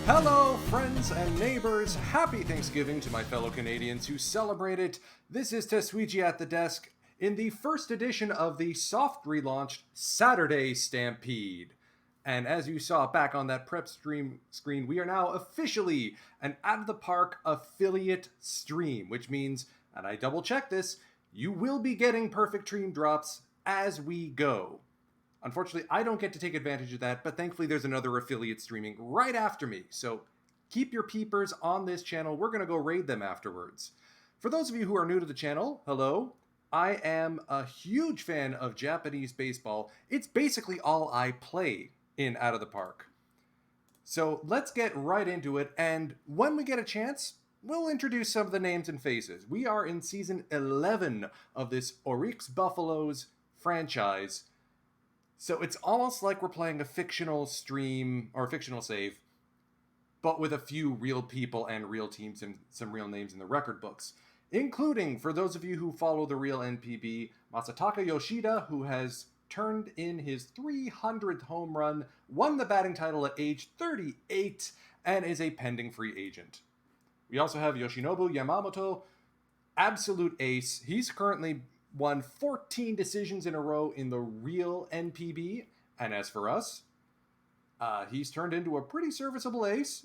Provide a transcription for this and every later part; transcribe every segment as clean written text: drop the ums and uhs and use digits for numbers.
Hello, friends and neighbors. Happy Thanksgiving to my fellow Canadians who celebrate it. This is Tesweegie at the desk in the first edition of the soft relaunched Saturday Stampede. And as you saw back on that prep stream screen, we are now officially an Out of the Park affiliate stream, which means, and I double checked this, you will be getting perfect stream drops as we go. Unfortunately, I don't get to take advantage of that, but thankfully there's another affiliate streaming right after me. So keep your peepers on this channel. We're going to go raid them afterwards. For those of you who are new to the channel, hello. I am a huge fan of Japanese baseball. It's basically all I play in Out of the Park. So let's get right into it, and when we get a chance, we'll introduce some of the names and faces. We are in Season 11 of this Oryx Buffaloes franchise. So it's almost like we're playing a fictional stream, or a fictional save, but with a few real people and real teams and some real names in the record books. Including, for those of you who follow the real NPB, Masataka Yoshida, who has turned in his 300th home run, won the batting title at age 38, and is a pending free agent. We also have Yoshinobu Yamamoto, absolute ace. He's currently won 14 decisions in a row in the real NPB. And as for us, he's turned into a pretty serviceable ace,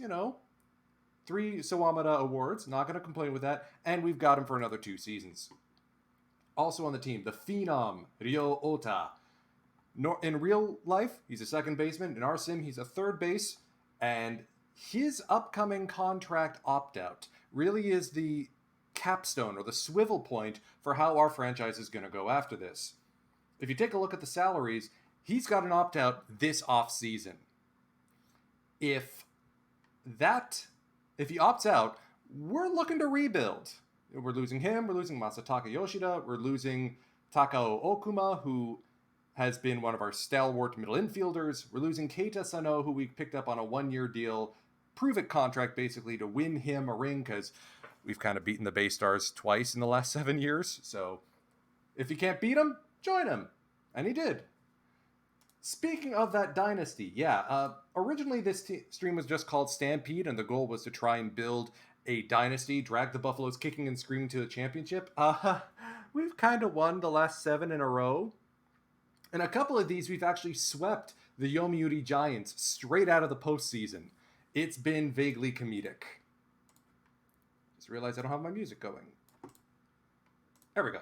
3 Sawamata awards, not going to complain with that. And we've got him for another 2 seasons. Also on the team, the Phenom, Ryo Ota. In real life, he's a second baseman. In our sim, he's a third base. And his upcoming contract opt-out really is the capstone or the swivel point for how our franchise is going to go after this. If you take a look at the salaries, he's got an opt-out this off-season. If he opts out, we're looking to rebuild. We're losing him, we're losing Masataka Yoshida, we're losing Takao Okuma, who has been one of our stalwart middle infielders. We're losing Keita Sano, who we picked up on a 1-year deal, prove-it contract basically to win him a ring, because we've kind of beaten the Bay Stars twice in the last 7 years. So if you can't beat him, join him. And he did. Speaking of that dynasty, originally this stream was just called Stampede, and the goal was to try and build a dynasty, drag the Buffaloes kicking and screaming to the championship. We've kind of won the last 7 in a row. And a couple of these, we've actually swept the Yomiuri Giants straight out of the postseason. It's been vaguely comedic. Just realized I don't have my music going. There we go.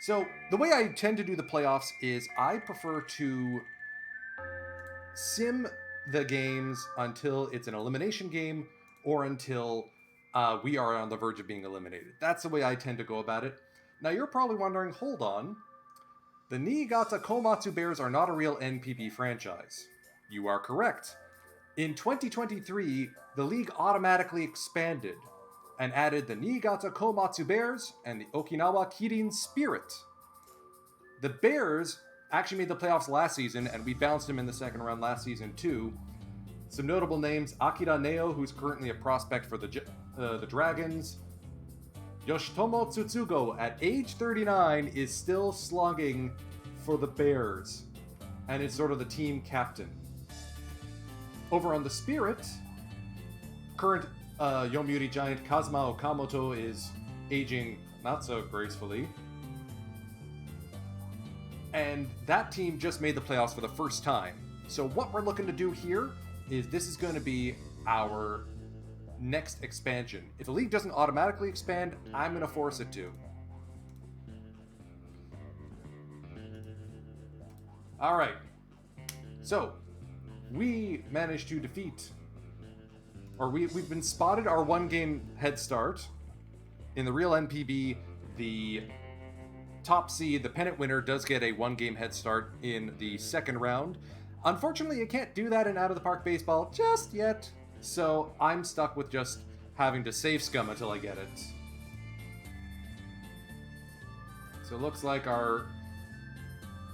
So the way I tend to do the playoffs is I prefer to sim the games until it's an elimination game or until we are on the verge of being eliminated. That's the way I tend to go about it. Now you're probably wondering, hold on, the Niigata Komatsu Bears are not a real NPB franchise. You are correct. In 2023, the league automatically expanded and added the Niigata Komatsu Bears and the Okinawa Kirin Spirit. The Bears actually made the playoffs last season, and we bounced them in the second round last season too. Some notable names: Akira Neo, who's currently a prospect for the Dragons. Yoshitomo Tsutsugo, at age 39, is still slugging for the Bears, and is sort of the team captain. Over on the Spirit, current Yomiuri Giant Kazuma Okamoto is aging not so gracefully. And that team just made the playoffs for the first time. So what we're looking to do here is this is going to be our next expansion. If the league doesn't automatically expand, I'm going to force it to. Alright. So, we managed to defeat, or we've been spotted our 1-game head start. In the real NPB, the top seed, the pennant winner, does get a 1-game head start in the second round. Unfortunately, you can't do that in Out of the Park Baseball just yet, so I'm stuck with just having to save scum until I get it. So it looks like our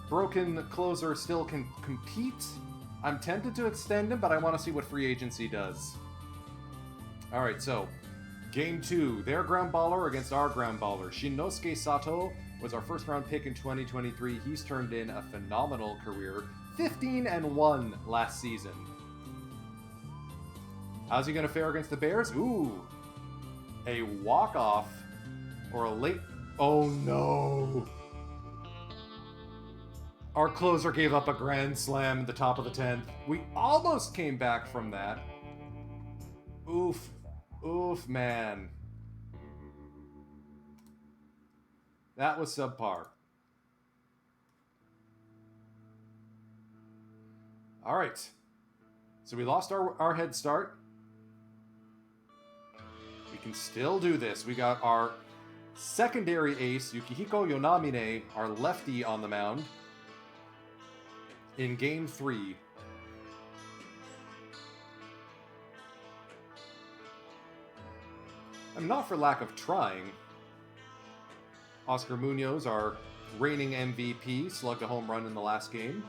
broken closer still can compete. I'm tempted to extend him, but I want to see what free agency does. Alright, so Game 2, their ground baller against our ground baller. Shinnosuke Sato was our first round pick in 2023. He's turned in a phenomenal career. 15-1 last season. How's he going to fare against the Bears? Ooh. A walk-off or a late... Oh, no. Our closer gave up a grand slam at the top of the 10th. We almost came back from that. Oof. Oof, man. That was subpar. All right. So we lost our head start. We can still do this. We got our secondary ace, Yukihiko Yonamine, our lefty, on the mound in Game 3. And not for lack of trying. Oscar Munoz, our reigning MVP, slugged a home run in the last game.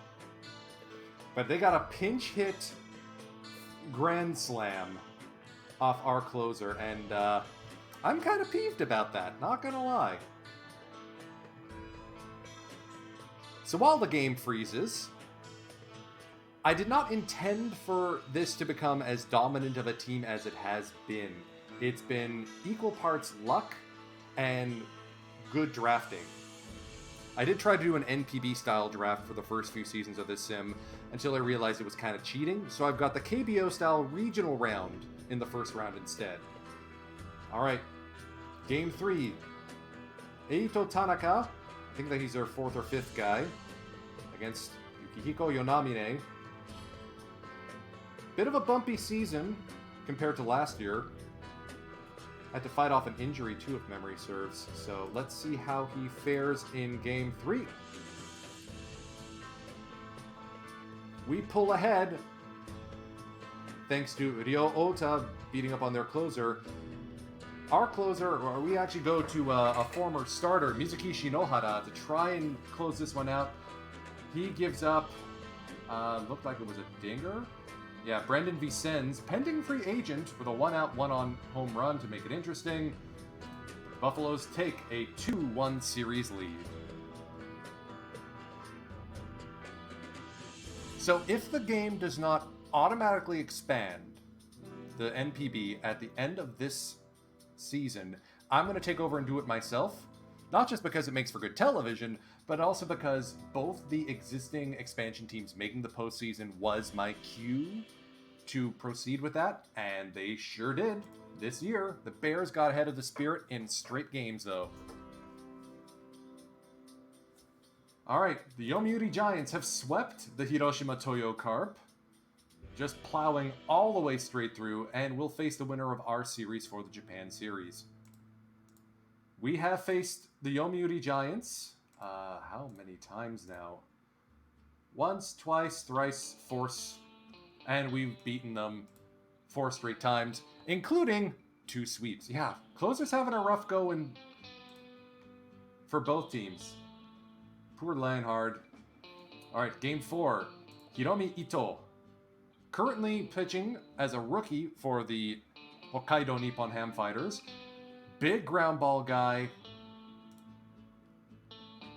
But they got a pinch hit grand slam off our closer, and I'm kind of peeved about that, not gonna lie. So while the game freezes, I did not intend for this to become as dominant of a team as it has been. It's been equal parts luck and good drafting. I did try to do an NPB style draft for the first few seasons of this sim until I realized it was kind of cheating, so I've got the KBO style regional round in the first round instead. Alright, Game 3. Eito Tanaka, I think that he's their 4th or 5th guy, against Yukihiko Yonamine. Bit of a bumpy season compared to last year. Had to fight off an injury too, if memory serves. So let's see how he fares in Game 3. We pull ahead thanks to Ryo Ota beating up on their closer. Our closer, or we actually go to a former starter, Mizuki Shinohara, to try and close this one out. He gives up, looked like it was a dinger. Yeah, Brendan Vicens, pending free agent with a 1-out, 1-on home run to make it interesting. Buffaloes take a 2-1 series lead. So if the game does not automatically expand the NPB at the end of this season, I'm going to take over and do it myself. Not just because it makes for good television, but also because both the existing expansion teams making the postseason was my cue to proceed with that, and they sure did. This year, the Bears got ahead of the Spirit in straight games, though. Alright, the Yomiuri Giants have swept the Hiroshima Toyo Carp, just plowing all the way straight through, and will face the winner of our series for the Japan series. We have faced the Yomiuri Giants, how many times now? Once, twice, thrice, force, and we've beaten them 4 straight times, including 2 sweeps. Yeah, closers having a rough go for both teams. Poor Lionhard. Alright, Game 4. Hiromi Ito. Currently pitching as a rookie for the Hokkaido Nippon Ham Fighters. Big ground ball guy.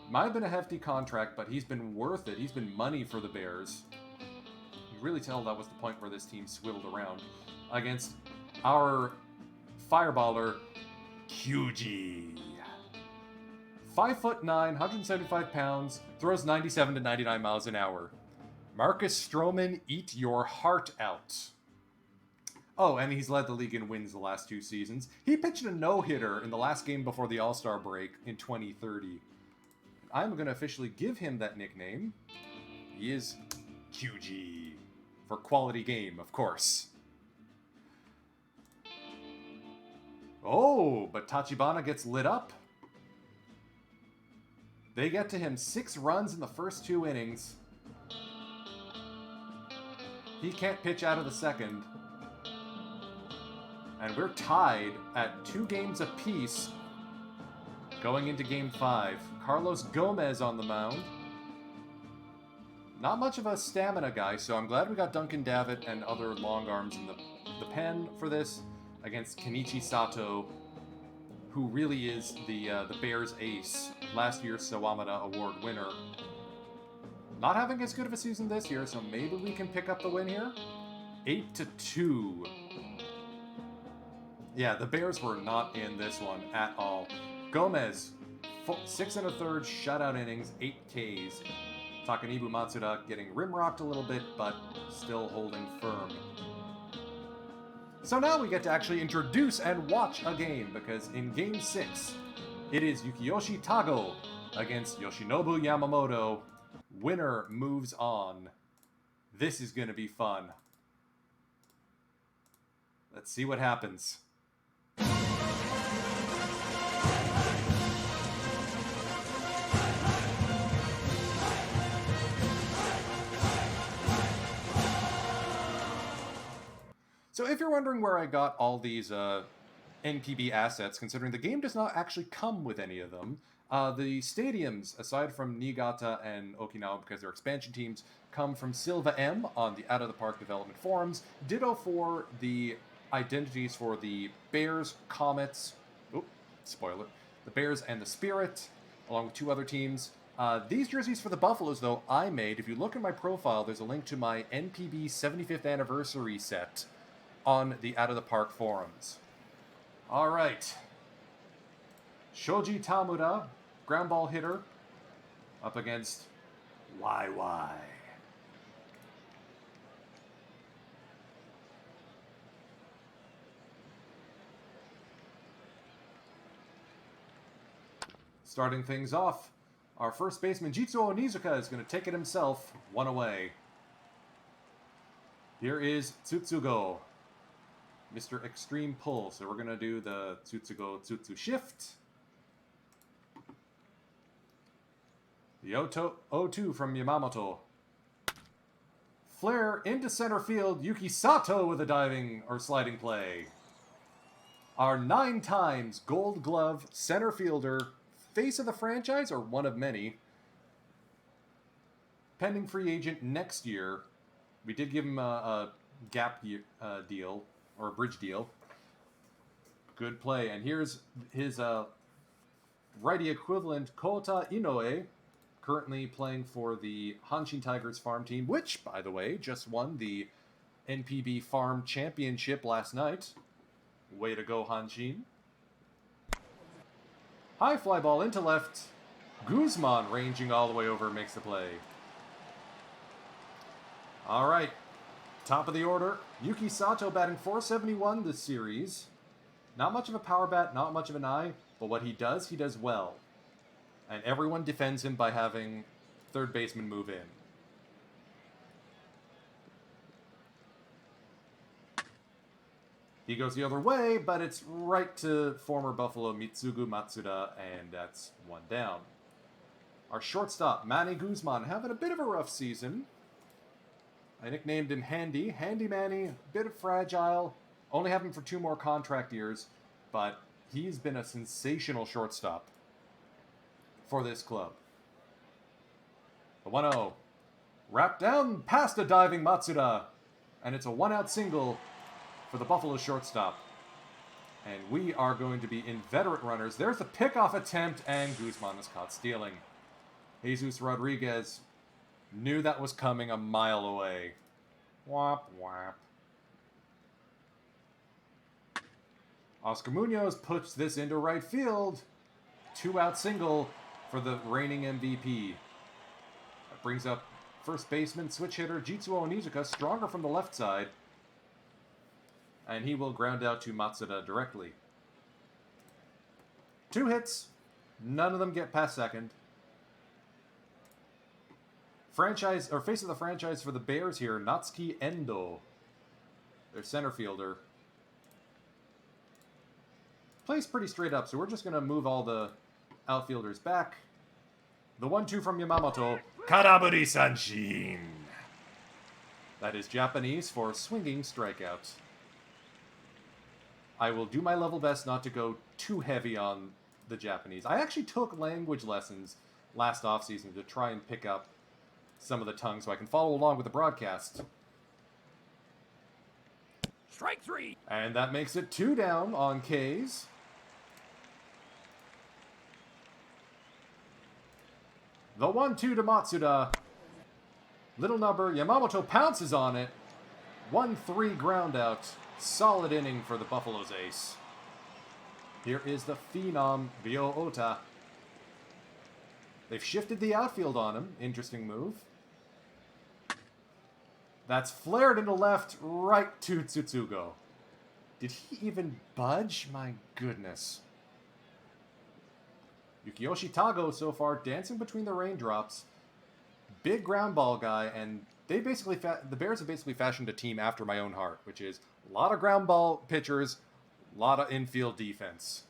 Might have been a hefty contract, but he's been worth it. He's been money for the Bears. You really tell that was the point where this team swiveled around against our fireballer, Kyuji. 5'9", 175 pounds, throws 97 to 99 miles an hour. Marcus Stroman, eat your heart out. Oh, and he's led the league in wins the last 2 seasons. He pitched a no-hitter in the last game before the All-Star break in 2030. I'm going to officially give him that nickname. He is QG. For quality game, of course. Oh, but Tachibana gets lit up. They get to him 6 runs in the first 2 innings. He can't pitch out of the second. And we're tied at 2 games apiece going into Game 5. Carlos Gomez on the mound. Not much of a stamina guy, so I'm glad we got Duncan Davitt and other long arms in the pen for this against Kenichi Sato, who really is the Bears ace, last year's Sawamata Award winner. Not having as good of a season this year, so maybe we can pick up the win here. 8-2. Yeah, the Bears were not in this one at all. Gomez, 6 1/3 shutout innings, 8 Ks. Takanibu Matsuda getting rimrocked a little bit, but still holding firm. So now we get to actually introduce and watch a game, because in Game 6, it is Yukiyoshi Tago against Yoshinobu Yamamoto. Winner moves on. This is going to be fun. Let's see what happens. So if you're wondering where I got all these NPB assets, considering the game does not actually come with any of them, the stadiums, aside from Niigata and Okinawa, because they're expansion teams, come from Silva M on the Out of the Park development forums. Ditto for the identities for the Bears, Comets, spoiler, the Bears and the Spirit, along with 2 other teams. These jerseys for the Buffaloes, though, I made. If you look in my profile, there's a link to my NPB 75th anniversary set on the Out of the Park forums. All right. Shoji Tamura, ground ball hitter, up against YY. Starting things off, our first baseman Jitsuo Onizuka is going to take it himself, 1 away. Here is Tsutsugo, Mr. Extreme Pull. So we're going to do the Tsutsugo Tsutsu shift. The 0-2 from Yamamoto. Flare into center field. Yuki Sato with a diving or sliding play. Our 9 times Gold Glove center fielder, face of the franchise, or one of many. Pending free agent next year. We did give him a gap deal, or a bridge deal. Good play. And here's his righty equivalent, Kota Inoue, currently playing for the Hanshin Tigers farm team, which, by the way, just won the NPB Farm Championship last night. Way to go, Hanshin. High fly ball into left. Guzman ranging all the way over makes the play. All right. Top of the order. Yuki Sato batting .471 this series. Not much of a power bat, not much of an eye, but what he does well. And everyone defends him by having third baseman move in. He goes the other way, but it's right to former Buffalo Mitsugu Matsuda, and that's 1 down. Our shortstop, Manny Guzman, having a bit of a rough season. I nicknamed him Handy. Handy Manny, bit fragile. Only have him for 2 more contract years, but he's been a sensational shortstop for this club. The 1-0. Wrapped down past a diving Matsuda, and it's a 1-out single for the Buffalo shortstop. And we are going to be inveterate runners. There's the pickoff attempt, and Guzman is caught stealing. Jesus Rodriguez knew that was coming a mile away. Whop, whop. Oscar Munoz puts this into right field. 2-out single for the reigning MVP. That brings up first baseman, switch hitter Jitsuo Onizuka, stronger from the left side. And he will ground out to Matsuda directly. 2 hits. None of them get past second. Franchise, or face of the franchise for the Bears here, Natsuki Endo. Their center fielder. Plays pretty straight up, so we're just going to move all the outfielders back. The 1-2 from Yamamoto. Karaburi Sanshin. That is Japanese for swinging strikeout. I will do my level best not to go too heavy on the Japanese. I actually took language lessons last offseason to try and pick up some of the tongue so I can follow along with the broadcast. Strike 3. And that makes it 2 down on K's. The 1-2 to Matsuda. Little number. Yamamoto pounces on it. 1-3 ground out. Solid inning for the Buffalo's ace. Here is the phenom, Ryo Ota. They've shifted the outfield on him. Interesting move. That's flared into left, right to Tsutsugo. Did he even budge? My goodness. Yukiyoshi Tago so far dancing between the raindrops. Big ground ball guy, and they basically the Bears have basically fashioned a team after my own heart, which is a lot of ground ball pitchers, a lot of infield defense.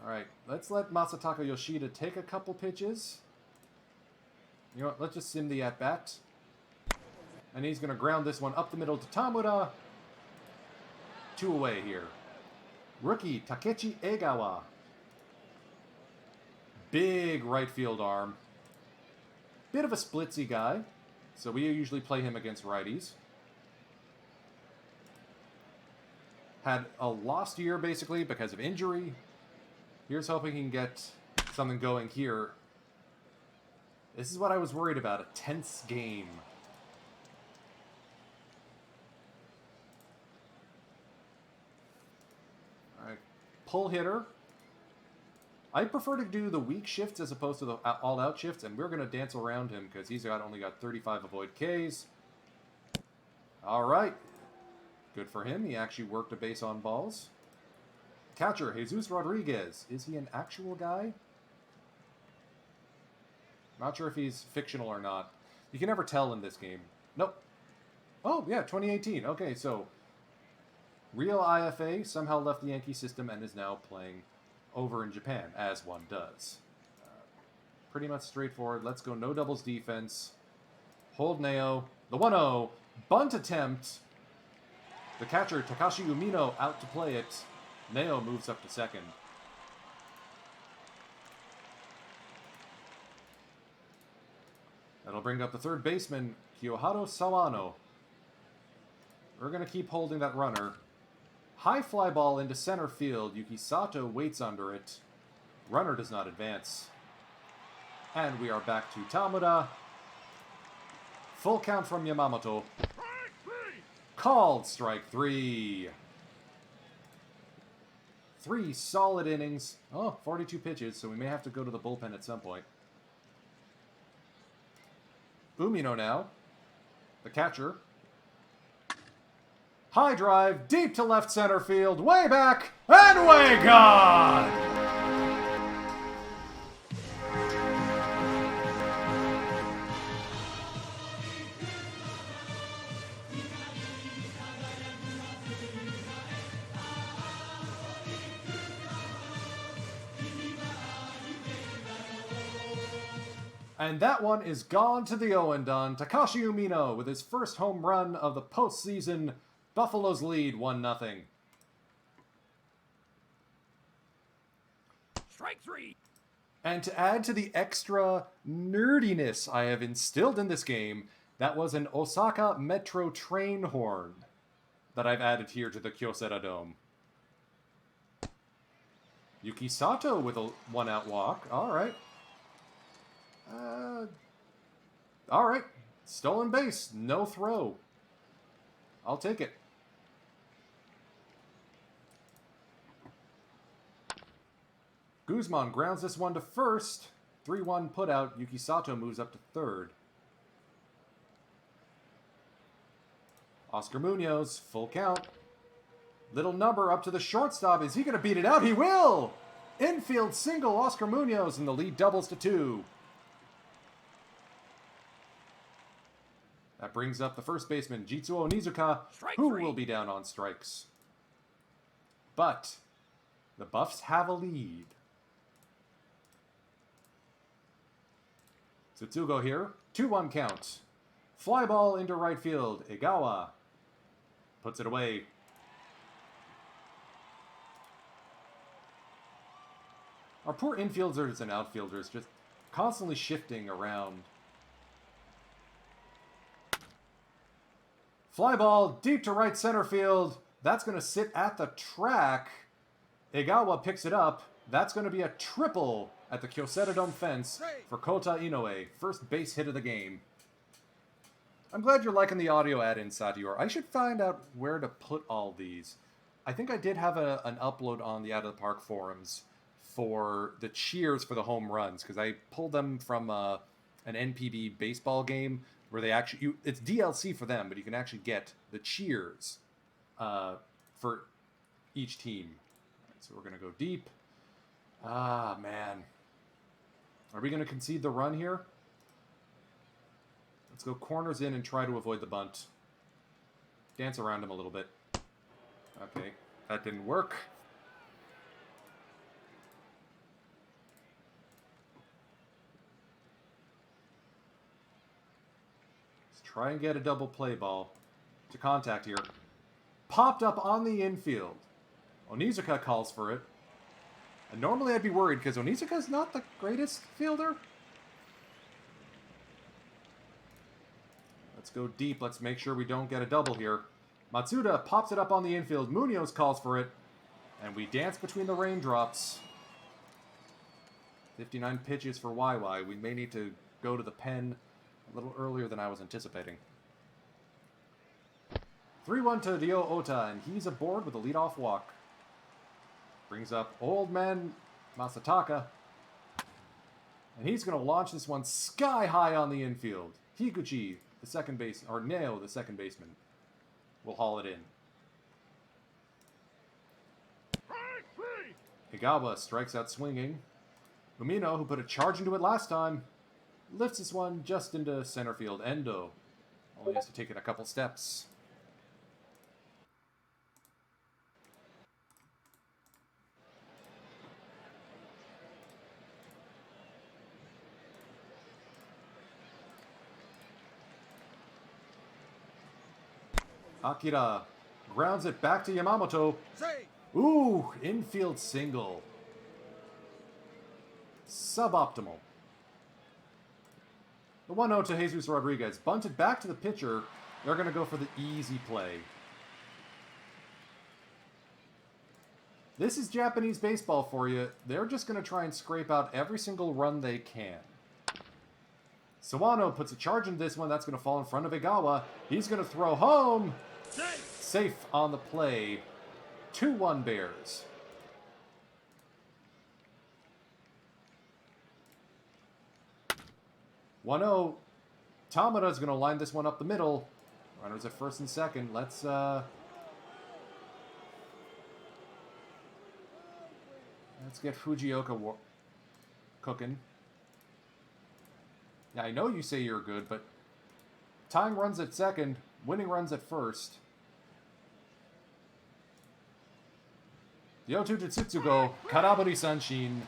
All right, let's let Masataka Yoshida take a couple pitches. You know what, let's just sim the at-bat. And he's going to ground this one up the middle to Tamura. 2 away here. Rookie Takechi Egawa. Big right field arm. Bit of a splitsy guy, so we usually play him against righties. Had a lost year, basically, because of injury. Here's hoping he can get something going here. This is what I was worried about, a tense game. Alright, pull hitter. I prefer to do the weak shifts as opposed to the all-out shifts, and we're going to dance around him because he's only got 35 avoid Ks. Alright. Good for him. He actually worked a base on balls. Catcher, Jesus Rodriguez. Is he an actual guy? Not sure if he's fictional or not. You can never tell in this game. Nope. Oh, yeah, 2018. Okay, so real IFA somehow left the Yankee system and is now playing over in Japan, as one does. Pretty much straightforward. Let's go no doubles defense. Hold Neo. The 1-0. Bunt attempt. The catcher, Takashi Umino, out to play it. Neo moves up to second. That'll bring up the third baseman, Kiyoharu Sawano. We're going to keep holding that runner. High fly ball into center field. Yuki Sato waits under it. Runner does not advance. And we are back to Tamura. Full count from Yamamoto. Called strike 3. 3 solid innings. Oh, 42 pitches, so we may have to go to the bullpen at some point. Umino now. The catcher. High drive, deep to left center field, way back, and way gone! And that one is gone to the Owen done. Takashi Umino with his first home run of the postseason. Buffalo's lead 1-0. Strike 3. And to add to the extra nerdiness I have instilled in this game, that was an Osaka Metro train horn that I've added here to the Kyocera Dome. Yuki Sato with a 1-out walk. All right. All right. Stolen base. No throw. I'll take it. Guzman grounds this one to first. 3-1 put out. Yuki Sato moves up to third. Oscar Munoz, full count. Little number up to the shortstop. Is he going to beat it out? He will! Infield single, Oscar Munoz, and the lead doubles to 2. That brings up the first baseman, Jitsuo Onizuka, who will be down on strikes. But the Buffs have a lead. Tsutsugo here, 2-1 count. Fly ball into right field, Egawa puts it away. Our poor infielders and outfielders just constantly shifting around. Fly ball deep to right center field. That's going to sit at the track. Egawa picks it up. That's going to be a triple at the Kyocera Dome fence for Kota Inoue, first base hit of the game. I'm glad you're liking the audio add-in, Satior. I should find out where to put all these. I think I did have an upload on the Out of the Park forums for the cheers for the home runs, because I pulled them from an NPB baseball game where they actually... it's DLC for them, but you can actually get the cheers for each team. Right, so we're going to go deep. Ah, man. Are we going to concede the run here? Let's go corners in and try to avoid the bunt. Dance around him a little bit. Okay, that didn't work. Let's try and get a double play ball to contact here. Popped up on the infield. Onizuka calls for it. And normally I'd be worried because Onizuka's not the greatest fielder. Let's go deep. Let's make sure we don't get a double here. Matsuda pops it up on the infield. Munoz calls for it. And we dance between the raindrops. 59 pitches for YY. We may need to go to the pen a little earlier than I was anticipating. 3-1 to Ryo Ota, and he's aboard with a leadoff walk. Brings up old man Masataka. And he's going to launch this one sky high on the infield. Higuchi, the second base, or Neo, the second baseman, will haul it in. Higawa strikes out swinging. Umino, who put a charge into it last time, lifts this one just into center field. Endo only has to take it a couple steps. Akira grounds it back to Yamamoto. Ooh, infield single. Suboptimal. The 1-0 to Jesus Rodriguez. Bunted back to the pitcher. They're going to go for the easy play. This is Japanese baseball for you. They're just going to try and scrape out every single run they can. Sawano puts a charge into this one. That's going to fall in front of Egawa. He's going to throw home. Safe on the play. 2-1 Bears. Tamada is going to line this one up the middle. Runners at first and second. Let's get Fujioka cooking. Now, I know you say you're good, but tying runs at second, winning runs at first. Yotu Jitsutsugo, Karabari Sanshin.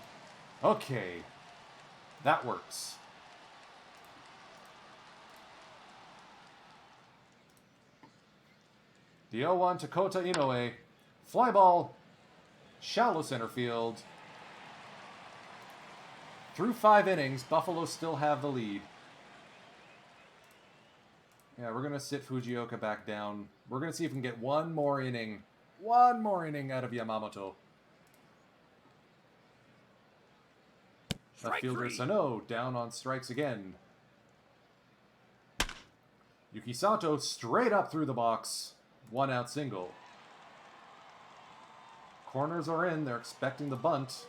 Okay, that works. The 0-1 to Kota Inoue. Fly ball, shallow center field. Through 5 innings, Buffalo still have the lead. Yeah, we're going to sit Fujioka back down. We're going to see if we can get one more inning out of Yamamoto. Left fielder Sano down on strikes again. Yuki Sato straight up through the box. 1-out single. Corners are in. They're expecting the bunt.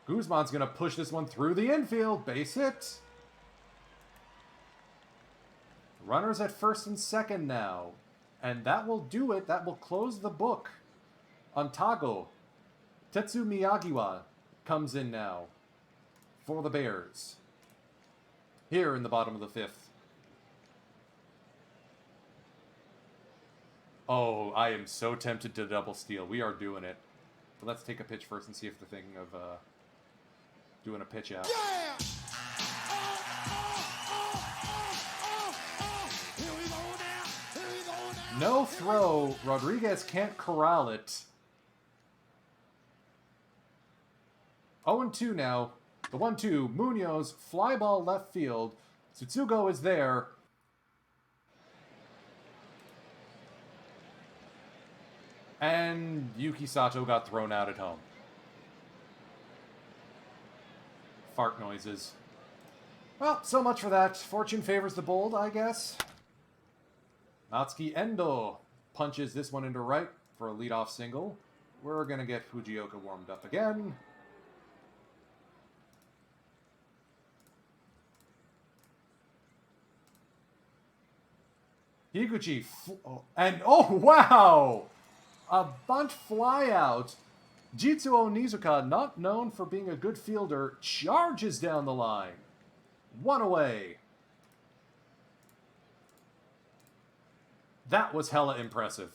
Guzman's going to push this one through the infield. Base hit. Runners at first and second now. And that will do it. That will close the book on Tago. Tetsu Miyagiwa comes in now for the Bears. Here in the bottom of the 5th. Oh, I am so tempted to double steal. We are doing it. But let's take a pitch first and see if they're thinking of doing a pitch out. Yeah! No throw. Rodriguez can't corral it. 0-2 now. The 1-2. Munoz, fly ball left field. Tsutsugo is there. And Yuki Sato got thrown out at home. Fart noises. Well, so much for that. Fortune favors the bold, I guess. Natsuki Endo punches this one into right for a leadoff single. We're going to get Fujioka warmed up again. Higuchi, and oh wow! A bunt flyout. Jitsuo Onizuka, not known for being a good fielder, charges down the line. One away. That was hella impressive.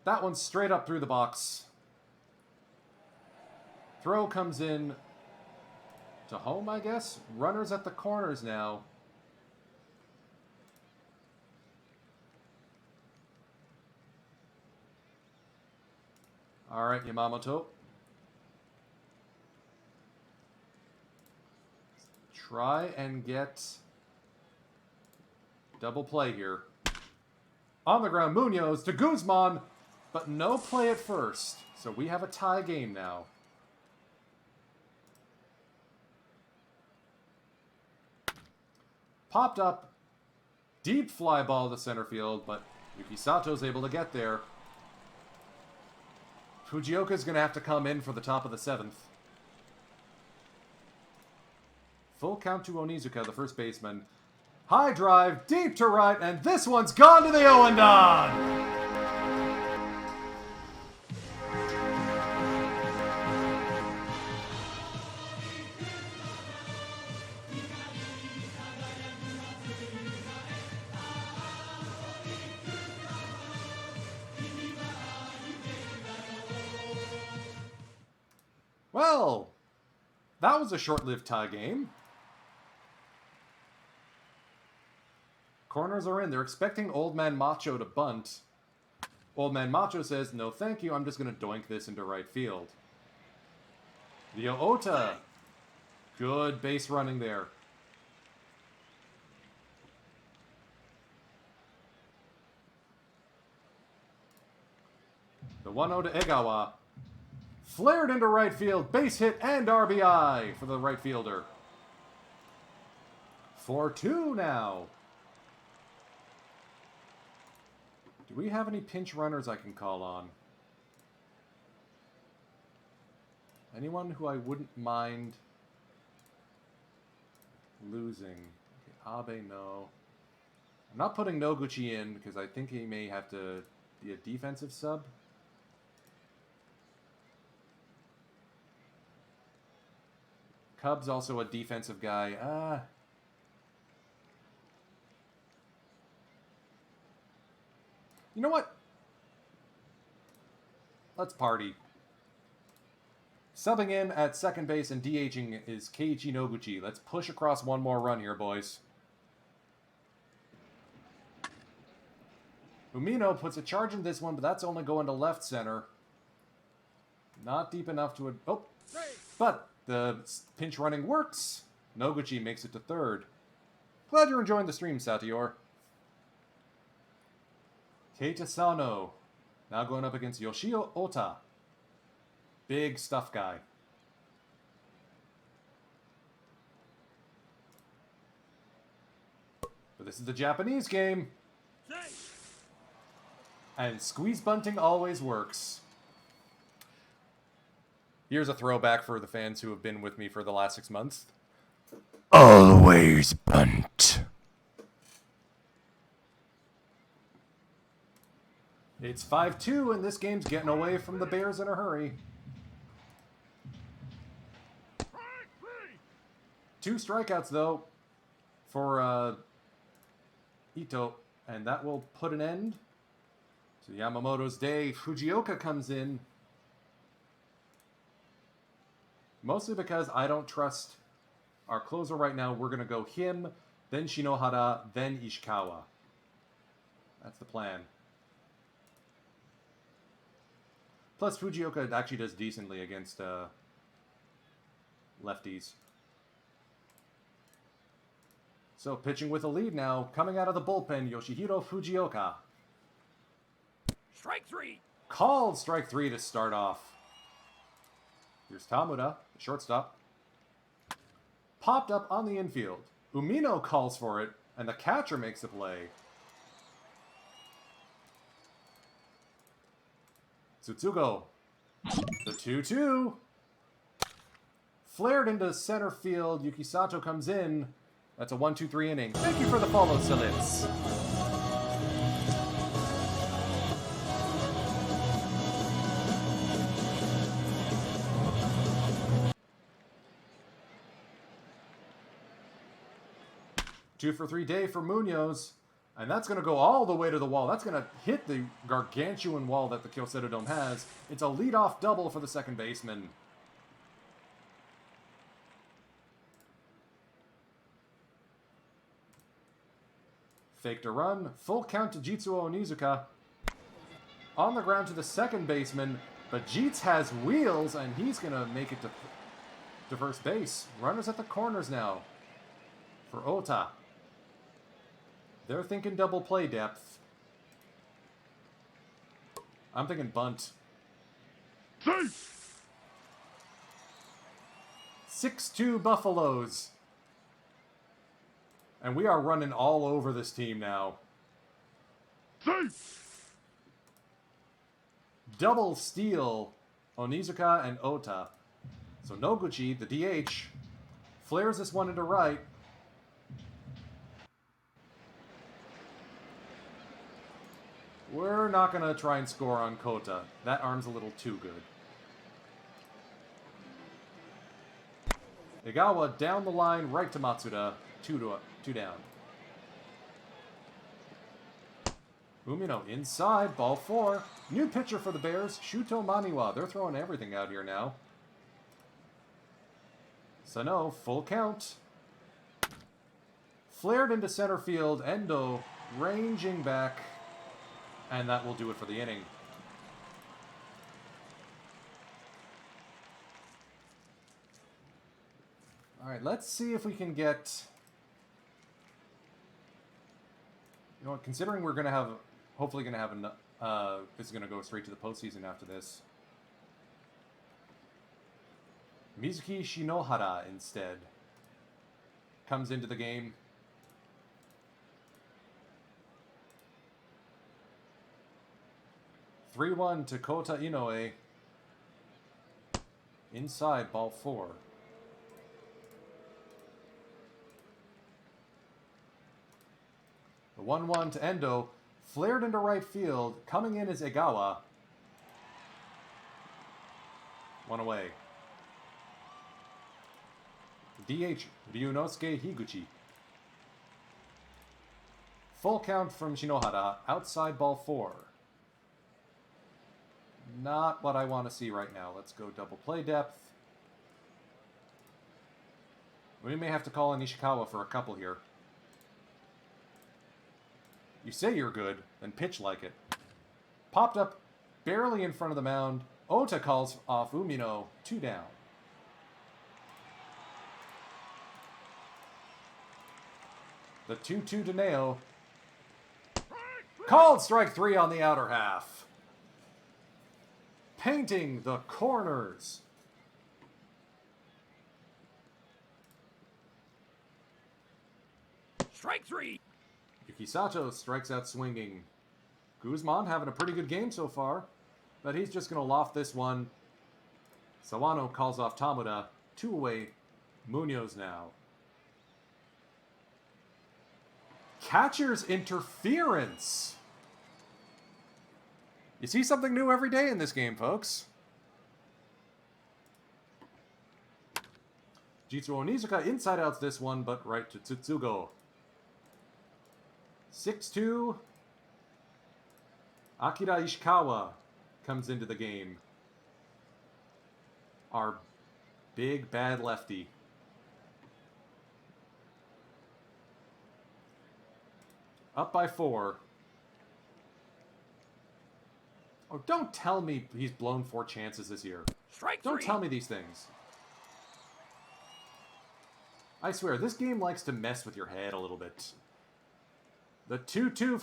That one's straight up through the box. Throw comes in to home, I guess. Runners at the corners now. All right, Yamamoto. Try and get double play here. On the ground, Munoz to Guzman, but no play at first. So we have a tie game now. Popped up. Deep fly ball to center field, but Yuki Sato's able to get there. Fujioka's going to have to come in for the top of the 7th. Full count to Onizuka, the first baseman. High drive, deep to right, and this one's gone to the Owendon! Well, that was a short-lived tie game. Corners are in. They're expecting Old Man Macho to bunt. Old Man Macho says, no thank you, I'm just going to doink this into right field. Ryo Ota. Good base running there. The 1-0 to Egawa. Flared into right field. Base hit and RBI for the right fielder. 4-2 now. Do we have any pinch runners I can call on? Anyone who I wouldn't mind losing? Okay, Abe, no. I'm not putting Noguchi in because I think he may have to be a defensive sub. Cub's also a defensive guy. You know what? Let's party. Subbing in at second base and DHing is Keiichi Noguchi. Let's push across one more run here, boys. Umino puts a charge in this one, but that's only going to left center. Not deep enough to... Oh! But the pinch running works. Noguchi makes it to third. Glad you're enjoying the stream, Satior. Keita Sano, now going up against Yoshio Ota. Big stuff guy. But this is the Japanese game. And squeeze bunting always works. Here's a throwback for the fans who have been with me for the last 6 months. Always bunt. It's 5-2, and this game's getting away from the Bears in a hurry. 2 strikeouts, though, for Ito, and that will put an end to Yamamoto's day. Fujioka comes in, mostly because I don't trust our closer right now. We're going to go him, then Shinohara, then Ishikawa. That's the plan. Plus, Fujioka actually does decently against lefties. So, pitching with a lead now, coming out of the bullpen, Yoshihiro Fujioka. Strike 3! Called strike 3 to start off. Here's Tamura, the shortstop. Popped up on the infield. Umino calls for it, and the catcher makes the play. Tsutsugo. The 2-2. Flared into center field. Yukisato comes in. That's a 1-2-3 inning. Thank you for the follow, Silitz. Two for 3 day for Munoz. And that's going to go all the way to the wall. That's going to hit the gargantuan wall that the Kyoseto Dome has. It's a leadoff double for the second baseman. Faked a run. Full count to Jitsuo Onizuka. On the ground to the second baseman. But Jeets has wheels, and he's going to make it to first base. Runners at the corners now for Ota. They're thinking double play depth. I'm thinking bunt. Safe! 6-2 Buffaloes. And we are running all over this team now. Safe! Double steal. Onizuka and Ota. So Noguchi, the DH, flares this one into right. We're not going to try and score on Kota. That arm's a little too good. Egawa down the line, right to Matsuda. Two down. Umino inside, ball 4. New pitcher for the Bears, Shuto Maniwa. They're throwing everything out here now. Sano, full count. Flared into center field, Endo ranging back. And that will do it for the inning. Alright, let's see if we can get... You know what, considering we're going to have... Hopefully going to have... this is going to go straight to the postseason after this. Mizuki Shinohara instead comes into the game. (3-1) to Kota Inoue. Inside, ball 4. The 1-1 to Endo. Flared into right field. Coming in is Egawa. One away. DH, Ryunosuke Higuchi. Full count from Shinohara. Outside, ball 4. Not what I want to see right now. Let's go double play depth. We may have to call in Ishikawa for a couple here. You say you're good, then pitch like it. Popped up barely in front of the mound. Ota calls off Umino. 2 down. The 2-2 to Neo. Called strike 3 on the outer half. Painting the corners. Strike 3. Yukisato strikes out swinging. Guzman having a pretty good game so far, but he's just going to loft this one. Sawano calls off Tamura. 2 away. Munoz now. Catcher's interference. You see something new every day in this game, folks. Jitsuo Onizuka inside outs this one, but right to Tsutsugo. 6-2. Akira Ishikawa comes into the game. Our big bad lefty. Up by 4. Oh, don't tell me he's blown 4 chances this year. Strike 3. Don't tell me these things. I swear, this game likes to mess with your head a little bit. The 2-2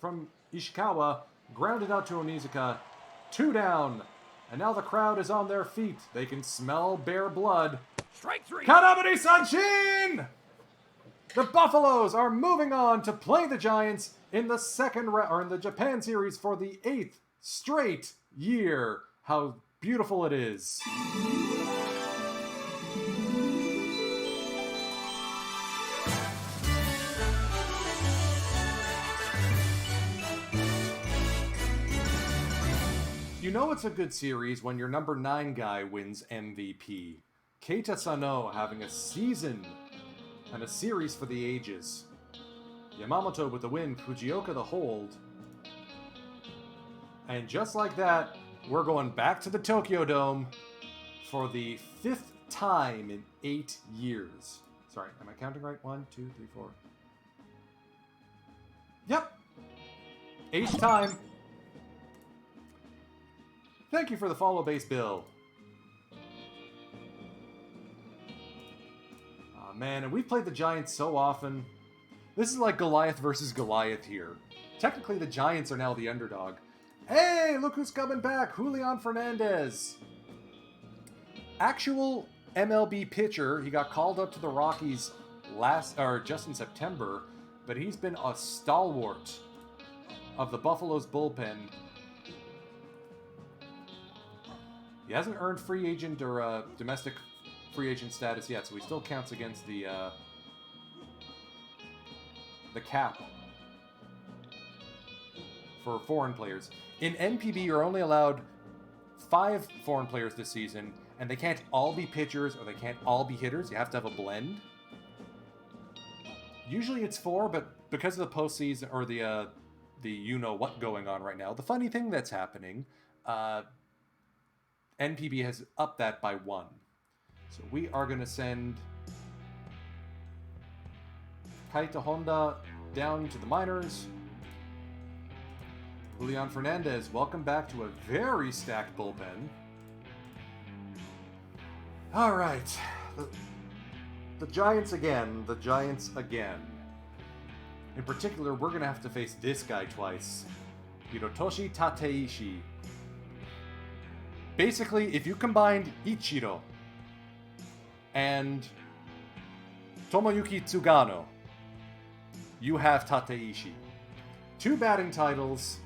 from Ishikawa, grounded out to Onizuka. 2 down. And now the crowd is on their feet. They can smell bear blood. Strike three. Kanabari Sanchin! The Buffaloes are moving on to play the Giants in the in the Japan series for the 8th straight year. How beautiful it is. You know it's a good series when your number 9 guy wins MVP. Keita Sano having a season and a series for the ages. Yamamoto with the win, Fujioka the hold. And just like that, we're going back to the Tokyo Dome for the 5th time in 8 years. Sorry, am I counting right? 1, 2, 3, 4. Yep. 8th time. Thank you for the follow, Base Bill. Oh man, and we've played the Giants so often. This is like Goliath versus Goliath here. Technically, the Giants are now the underdog. Hey, look who's coming back! Julian Fernandez! Actual MLB pitcher. He got called up to the Rockies just in September, but he's been a stalwart of the Buffalo's bullpen. He hasn't earned free agent or domestic free agent status yet, so he still counts against the cap for foreign players. In NPB, you're only allowed 5 foreign players this season, and they can't all be pitchers or they can't all be hitters. You have to have a blend. Usually it's 4, but because of the postseason or the you-know-what going on right now, the funny thing that's happening, NPB has upped that by 1. So we are going to send Kaita Honda down to the minors. Julian Fernandez, welcome back to a very stacked bullpen. All right. The Giants again. The Giants again. In particular, we're going to have to face this guy twice. Hirotoshi Tateishi. Basically, if you combined Ichiro and Tomoyuki Tsugano, you have Tateishi. 2 batting titles,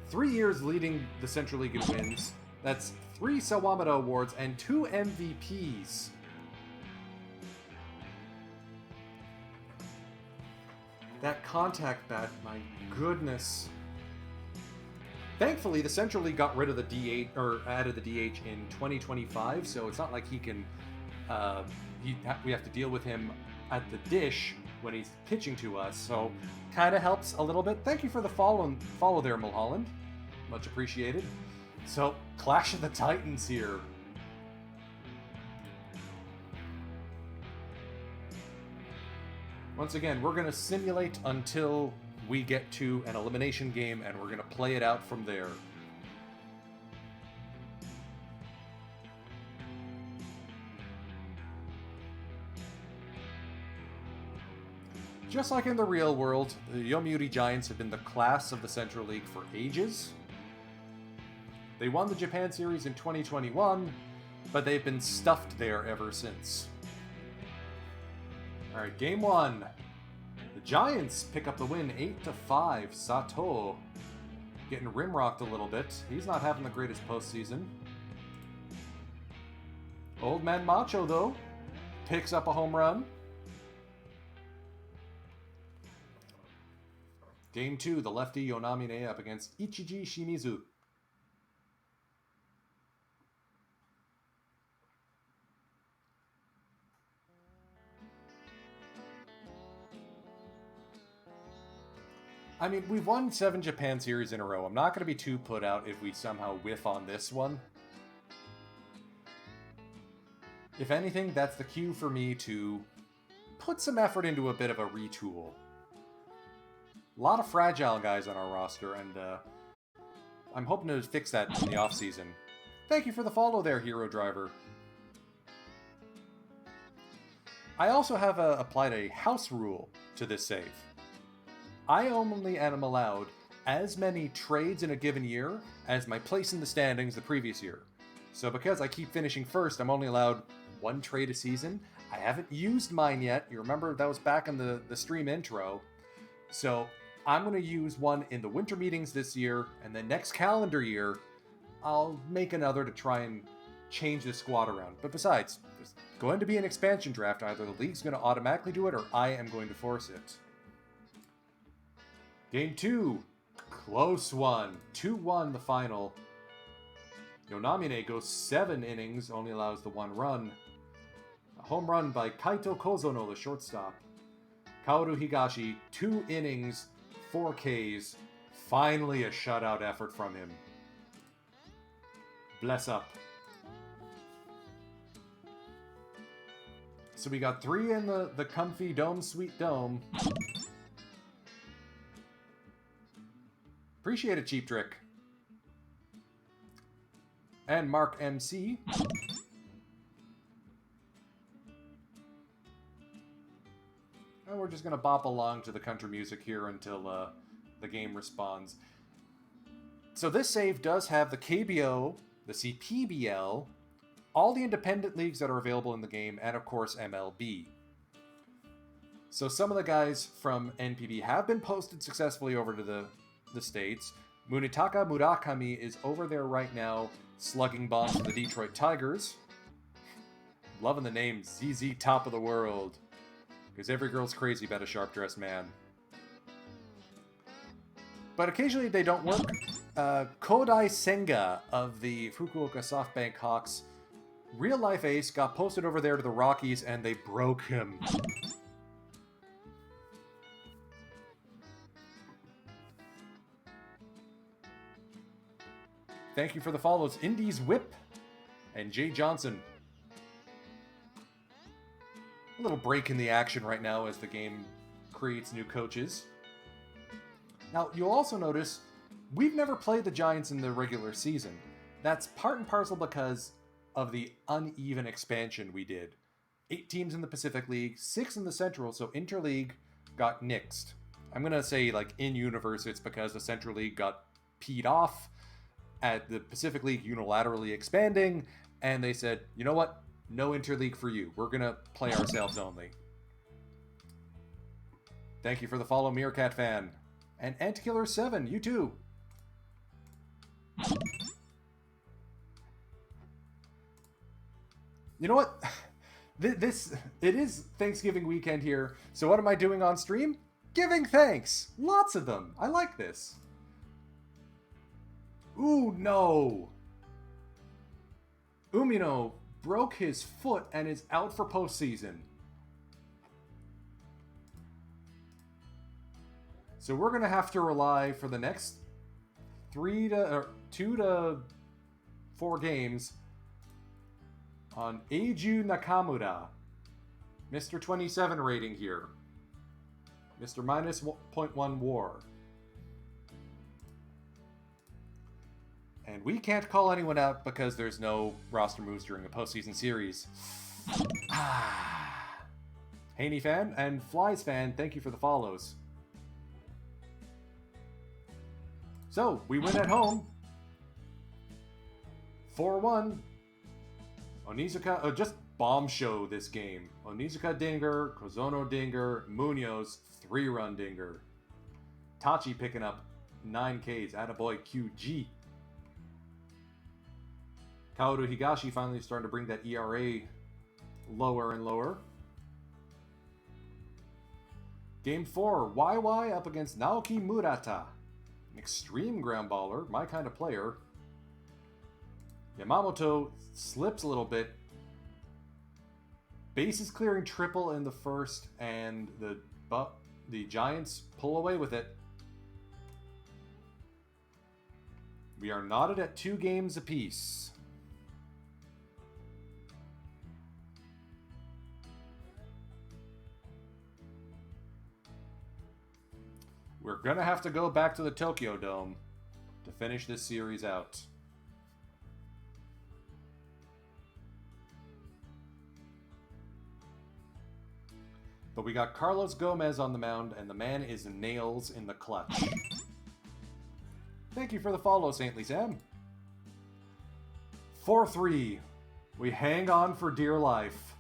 3 years leading the Central League in wins. That's 3 Sawamura Awards and 2 MVPs. That contact bat, my goodness. Thankfully, the Central League got rid of the DH, or added the DH in 2025, so it's not like he can, we have to deal with him at the dish when he's pitching to us, so kind of helps a little bit. Thank you for the follow there, Mulholland. Much appreciated. So, Clash of the Titans here. Once again, we're going to simulate until we get to an elimination game, and we're going to play it out from there. Just like in the real world, the Yomiuri Giants have been the class of the Central League for ages. They won the Japan Series in 2021, but they've been stuffed there ever since. Alright, game 1. The Giants pick up the win 8-5. Sato getting rimrocked a little bit. He's not having the greatest postseason. Old Man Macho, though, picks up a home run. Game 2, the lefty Yonamine up against Ichiji Shimizu. I mean, we've won 7 Japan Series in a row. I'm not going to be too put out if we somehow whiff on this one. If anything, that's the cue for me to put some effort into a bit of a retool. A lot of fragile guys on our roster, and I'm hoping to fix that in the offseason. Thank you for the follow there, Hero Driver. I also have applied a house rule to this save. I only am allowed as many trades in a given year as my place in the standings the previous year. So because I keep finishing first, I'm only allowed one trade a season. I haven't used mine yet. You remember that was back in the stream intro. So I'm going to use one in the winter meetings this year, and then next calendar year, I'll make another to try and change the squad around. But besides, there's going to be an expansion draft. Either the league's going to automatically do it, or I am going to force it. Game 2. Close one. 2-1 the final. Yonamine goes 7 innings, only allows the 1 run. A home run by Kaito Kozono, the shortstop. Kaoru Higashi, 2 innings, 4 Ks. Finally a shutout effort from him. Bless up. So we got 3 in the comfy dome, sweet dome. Appreciate it, Cheap Trick. And Mark MC. And we're just going to bop along to the country music here until the game responds. So this save does have the KBO, the CPBL, all the independent leagues that are available in the game, and of course MLB. So some of the guys from NPB have been posted successfully over to the States. Munetaka Murakami is over there right now, slugging bombs for the Detroit Tigers. Loving the name ZZ Top of the World, because every girl's crazy about a sharp-dressed man. But occasionally they don't work. Kodai Senga of the Fukuoka SoftBank Hawks, real-life ace, got posted over there to the Rockies, and they broke him. Thank you for the follows, Indies Whip and Jay Johnson. A little break in the action right now as the game creates new coaches. Now, you'll also notice we've never played the Giants in the regular season. That's part and parcel because of the uneven expansion we did. 8 teams in the Pacific League, 6 in the Central, so Interleague got nixed. I'm going to say, like, in-universe, it's because the Central League got peed off at the Pacific League unilaterally expanding, and they said, you know what? No Interleague for you. We're going to play ourselves only. Thank you for the follow, Meerkat Fan. And Antikiller7, you too. You know what? It is Thanksgiving weekend here, so what am I doing on stream? Giving thanks! Lots of them. I like this. Ooh, no! Umino broke his foot and is out for postseason. So we're going to have to rely for the next 2 to 4 games on Eiju Nakamura. Mr. 27 rating here. Mr. Minus 0.1 WAR. And we can't call anyone out because there's no roster moves during a postseason series. Haney fan and Flies fan, thank you for the follows. So, we win at home. 4-1. Onizuka, just bomb show this game. Onizuka dinger, Kozono dinger, Munoz 3-run dinger. Tachi picking up 9 Ks, attaboy QG. Kaoru Higashi finally starting to bring that ERA lower and lower. Game 4, YY up against Naoki Murata. An extreme ground baller, my kind of player. Yamamoto slips a little bit. Bases clearing triple in the first, and the Giants pull away with it. We are knotted at 2 games apiece. We're going to have to go back to the Tokyo Dome to finish this series out. But we got Carlos Gomez on the mound, and the man is nails in the clutch. Thank you for the follow, Saintly Sam. 4-3. We hang on for dear life.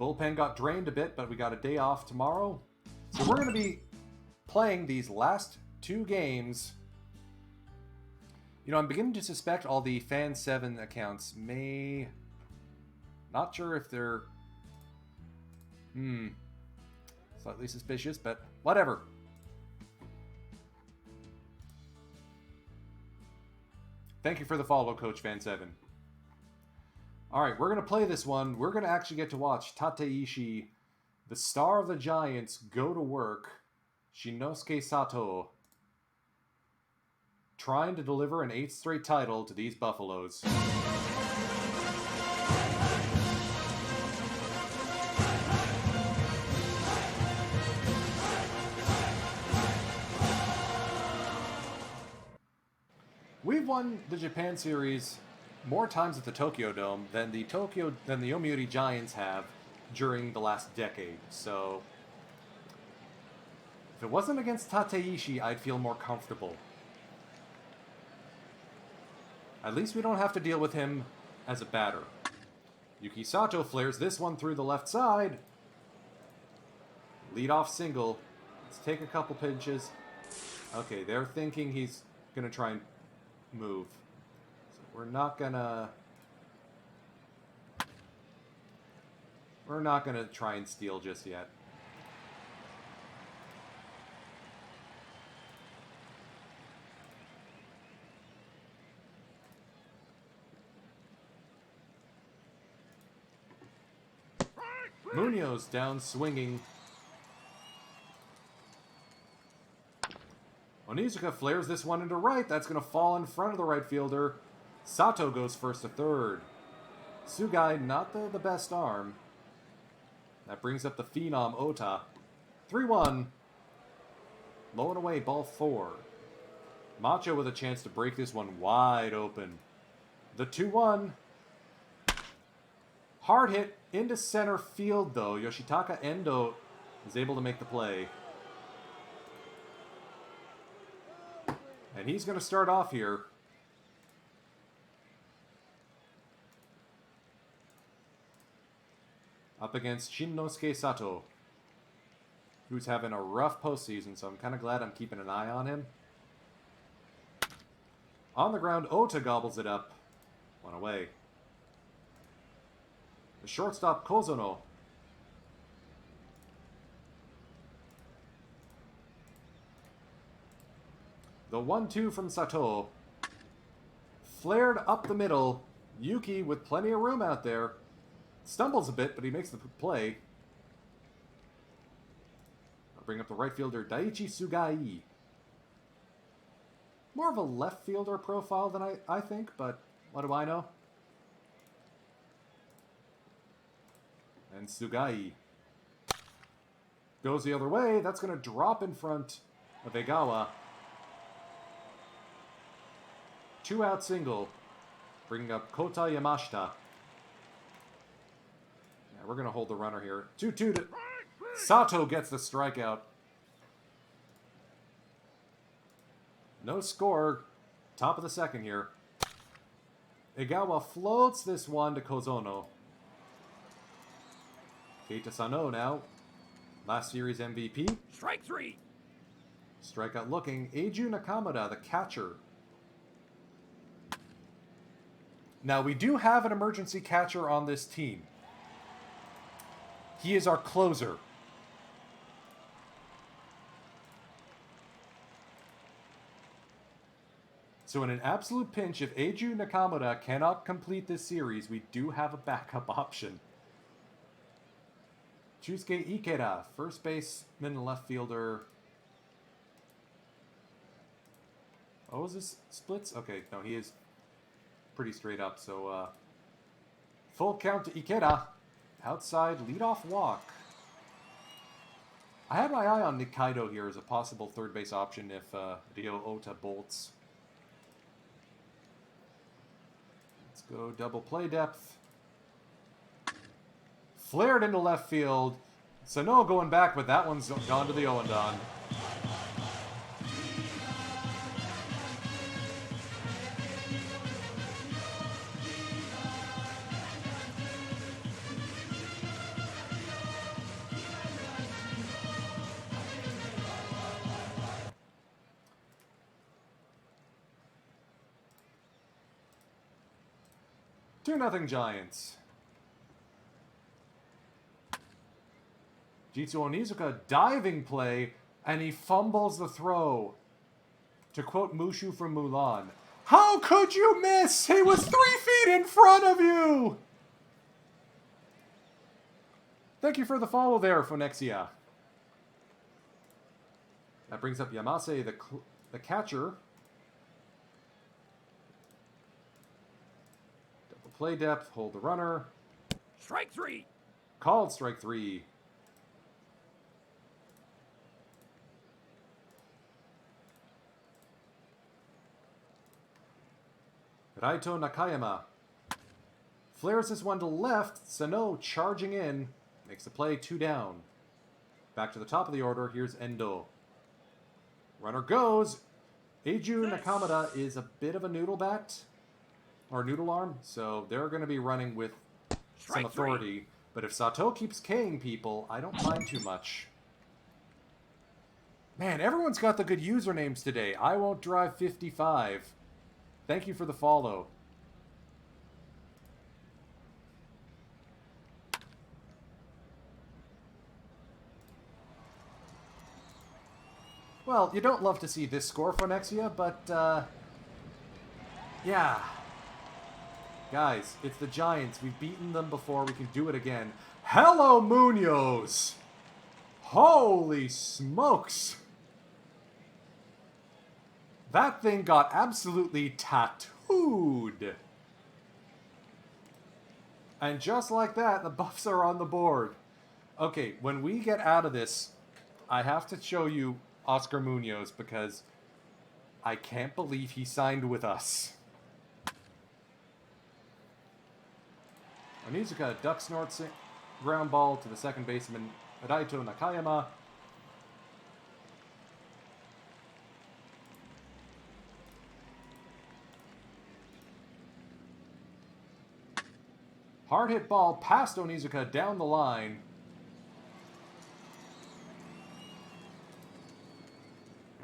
Bullpen got drained a bit, but we got a day off tomorrow. So we're going to be playing these last 2 games. You know, I'm beginning to suspect all the Fan7 accounts may... Not sure if they're... Slightly suspicious, but whatever. Thank you for the follow, Coach Fan7. Alright, we're going to play this one. We're going to actually get to watch Tateishi, the star of the Giants, go to work. Shinosuke Sato, trying to deliver an 8th straight title to these Buffaloes. We've won the Japan Series more times at the Tokyo Dome than the Yomiuri Giants have during the last decade. So if it wasn't against Tateishi, I'd feel more comfortable. At least we don't have to deal with him as a batter. Yuki Sato flares this one through the left side. Lead-off single. Let's take a couple pinches. Okay, they're thinking he's going to try and move. So we're not going to try and steal just yet. Munoz down swinging. Onizuka flares this one into right. That's going to fall in front of the right fielder. Sato goes first to third. Sugai, not the best arm. That brings up the phenom Ota. 3-1. Low and away, ball 4. Macho with a chance to break this one wide open. The 2-1. Hard hit into center field, though. Yoshitaka Endo is able to make the play. And he's going to start off here. Up against Shinnosuke Sato, who's having a rough postseason, so I'm kind of glad I'm keeping an eye on him. On the ground, Ota gobbles it up. One away. The shortstop, Kozono. The 1-2 from Sato. Flared up the middle. Yuki with plenty of room out there. Stumbles a bit, but he makes the play. I'll bring up the right fielder, Daiichi Sugai. More of a left fielder profile than I think, but what do I know? And Sugai goes the other way. That's going to drop in front of Egawa. 2-out single, bringing up Kota Yamashita. Yeah, we're going to hold the runner here. 2-2 to... Sato gets the strikeout. No score. Top of the second here. Egawa floats this one to Kozono. Keita Sano now. Last series MVP. Strike 3. Strikeout looking. Eiju Nakamura, the catcher. Now, we do have an emergency catcher on this team. He is our closer. So in an absolute pinch, if Eiju Nakamura cannot complete this series, we do have a backup option. Chusuke Ikeda, first baseman, left fielder. Oh, is this splits? Okay, no, he is pretty straight up. So, full count to Ikeda. Outside, leadoff walk. I had my eye on Nikaido here as a possible third base option if Ryo Ota bolts. Let's go double play depth. Flared into left field. Sano going back, but that one's gone to the Owendan. Two nothing Giants. Jitsu Onizuka diving play, and he fumbles the throw. To quote Mushu from Mulan, "How could you miss? He was 3 feet in front of you!" Thank you for the follow there, Phonexia. That brings up Yamase, the catcher. Double play depth, hold the runner. Strike three. Called strike three. Raito Nakayama flares this one to left. Sano charging in. Makes the play 2 down. Back to the top of the order. Here's Endo. Runner goes. Eiju Nakamura is a bit of a noodle bat. Or noodle arm. So they're going to be running with some authority. But if Sato keeps K-ing people, I don't mind too much. Man, everyone's got the good usernames today. I won't drive 55. Thank you for the follow. Well, you don't love to see this score, Phonexia, but, yeah. Guys, it's the Giants. We've beaten them before. We can do it again. Hello, Munoz! Holy smokes! That thing got absolutely tattooed. And just like that, the buffs are on the board. Okay, when we get out of this, I have to show you Oscar Munoz because I can't believe he signed with us. Onizuka duck snorts ground ball to the second baseman, Raito Nakayama. Hard hit ball past Onizuka down the line.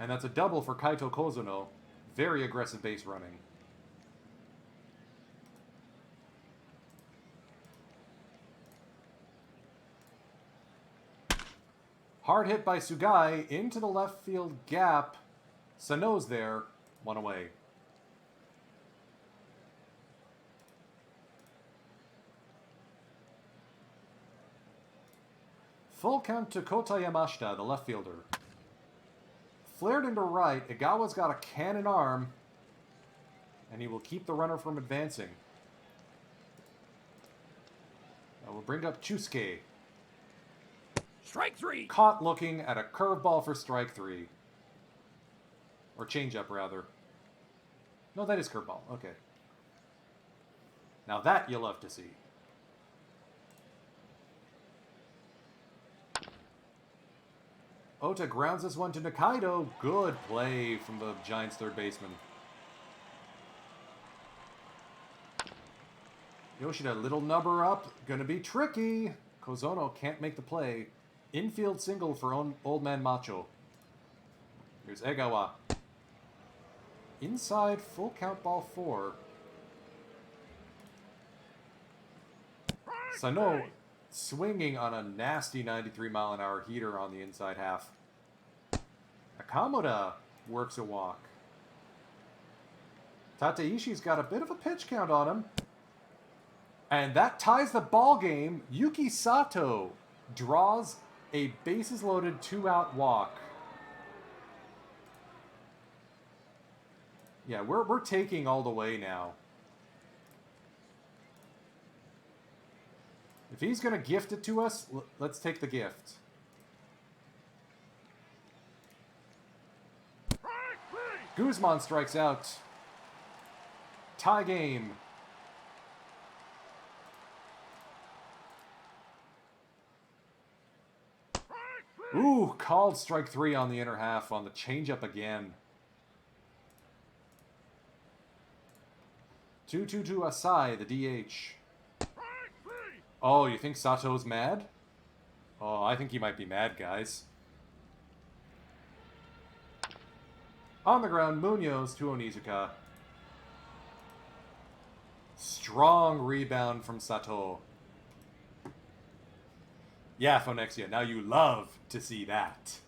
And that's a double for Kaito Kozuno. Very aggressive base running. Hard hit by Sugai into the left field gap. Sano's there. 1 away. Full count to Kota Yamashita, the left fielder. Flared into right. Igawa's got a cannon arm. And he will keep the runner from advancing. That will bring up Chusuke. Strike three. Caught looking at a curveball for strike 3. Or changeup, rather. No, that is curveball. Okay. Now that you love to see. Ota grounds this one to Nakaido. Good play from the Giants' third baseman. Yoshida, little number up. Gonna be tricky. Kozono can't make the play. Infield single for Old Man Macho. Here's Egawa. Inside, full count ball 4. Sano swinging on a nasty 93-mile-an-hour heater on the inside half. Nakamura works a walk. Tateishi's got a bit of a pitch count on him. And that ties the ball game. Yuki Sato draws a bases-loaded 2-out walk. Yeah, we're taking all the way now. If he's going to gift it to us, let's take the gift. Guzman strikes out. Tie game. Ooh, called strike 3 on the inner half on the changeup again. 2-2 to Asai, the DH. Oh, you think Sato's mad? Oh, I think he might be mad, guys. On the ground, Munoz to Onizuka. Strong rebound from Sato. Yeah, Phonexia, now you love to see that.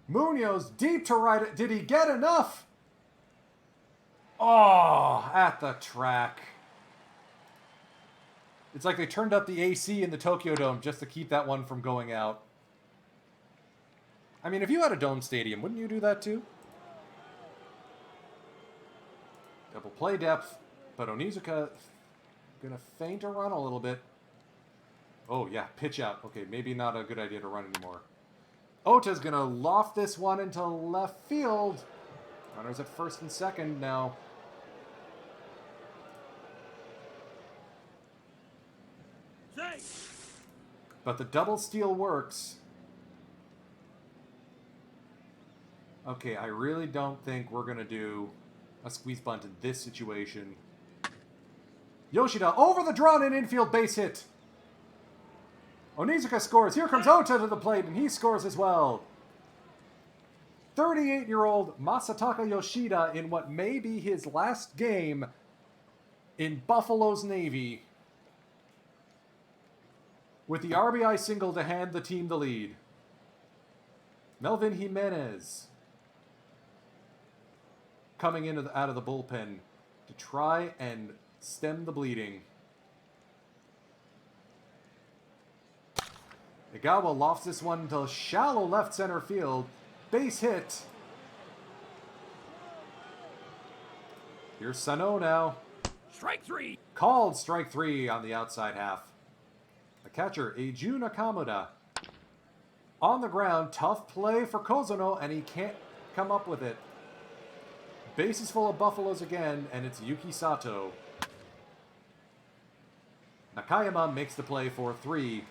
Munoz deep to right. Did he get enough? Oh, at the track. It's like they turned up the AC in the Tokyo Dome just to keep that one from going out. I mean, if you had a dome stadium, wouldn't you do that too? Double play depth, but Onizuka gonna feint a run a little bit. Oh yeah, pitch out. Okay, maybe not a good idea to run anymore. Ota's gonna loft this one into left field. Runners at first and second now. Safe. But the double steal works. Okay, I really don't think we're gonna do a squeeze bunt in this situation. Yoshida over the drawn in infield base hit. Onizuka scores. Here comes Ota to the plate, and he scores as well. 38-year-old Masataka Yoshida in what may be his last game in Buffalo's Navy, with the RBI single to hand the team the lead. Melvin Jimenez coming in out of the bullpen to try and stem the bleeding. Igawa lofts this one to shallow left center field. Base hit. Here's Sano now. Strike 3. Called strike 3 on the outside half. The catcher, Eiju Nakamura. On the ground, tough play for Kozono, and he can't come up with it. Bases full of Buffaloes again, and it's Yuki Sato. Nakayama makes the play for 3.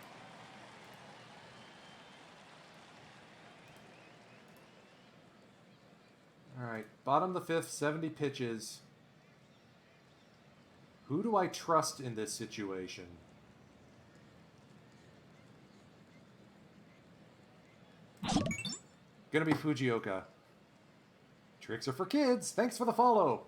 Alright, bottom of the 5th, 70 pitches. Who do I trust in this situation? Gonna be Fujioka. Tricks are for kids. Thanks for the follow.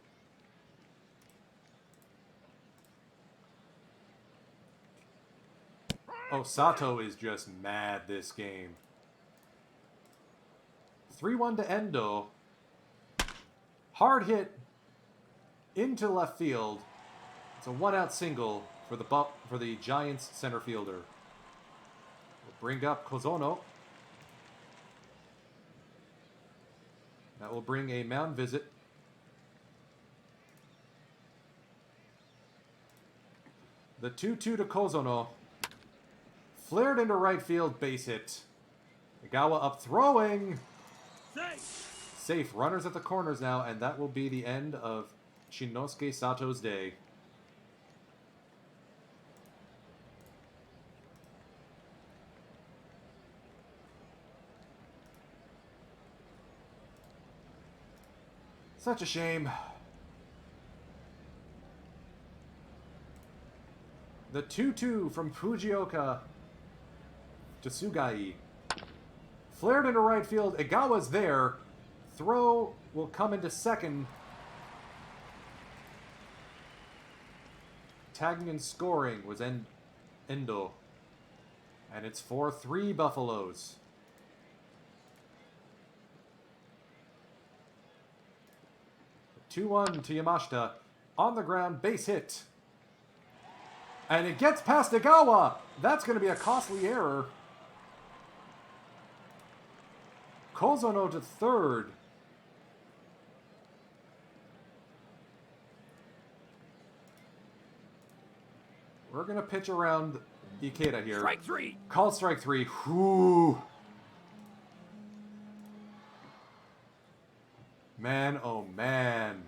Oh, Sato is just mad this game. 3-1 to Endo. Hard hit into left field. It's a 1-out single for the Giants center fielder. We'll bring up Kozono. That will bring a mound visit. The 2-2 to Kozono. Flared into right field, base hit. Igawa up throwing. Safe. Safe. Runners at the corners now, and that will be the end of Shinosuke Sato's day. Such a shame. The 2-2 from Fujioka to Sugai. Flared into right field. Igawa's there. Throw will come into second. Tagging and scoring was Endo. And it's 4-3 Buffaloes. 2-1 to Yamashita. On the ground, base hit. And it gets past Igawa. That's going to be a costly error. Kozono to third. We're going to pitch around Ikeda here. Strike 3. Call strike 3. Whew. Man, oh man.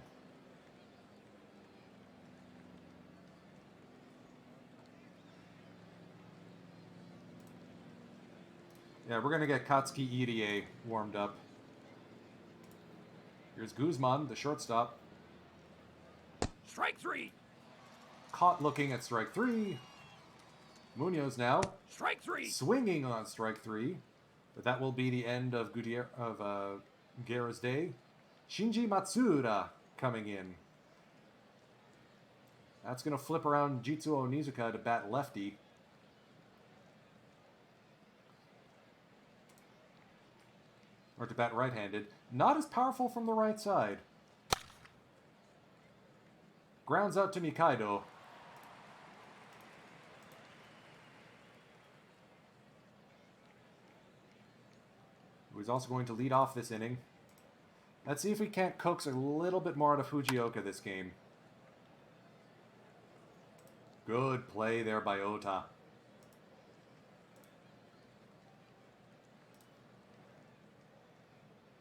Yeah, we're going to get Katsuki Irie warmed up. Here's Guzman, the shortstop. Strike 3. Caught looking at strike 3. Munoz now. Strike 3. Swinging on strike 3. But that will be the end of Guerra's day. Shinji Matsuda coming in. That's going to flip around Jitsuo Onizuka to bat lefty. Or to bat right-handed. Not as powerful from the right side. Grounds out to Mikaido. Who's also going to lead off this inning. Let's see if we can't coax a little bit more out of Fujioka this game. Good play there by Ota.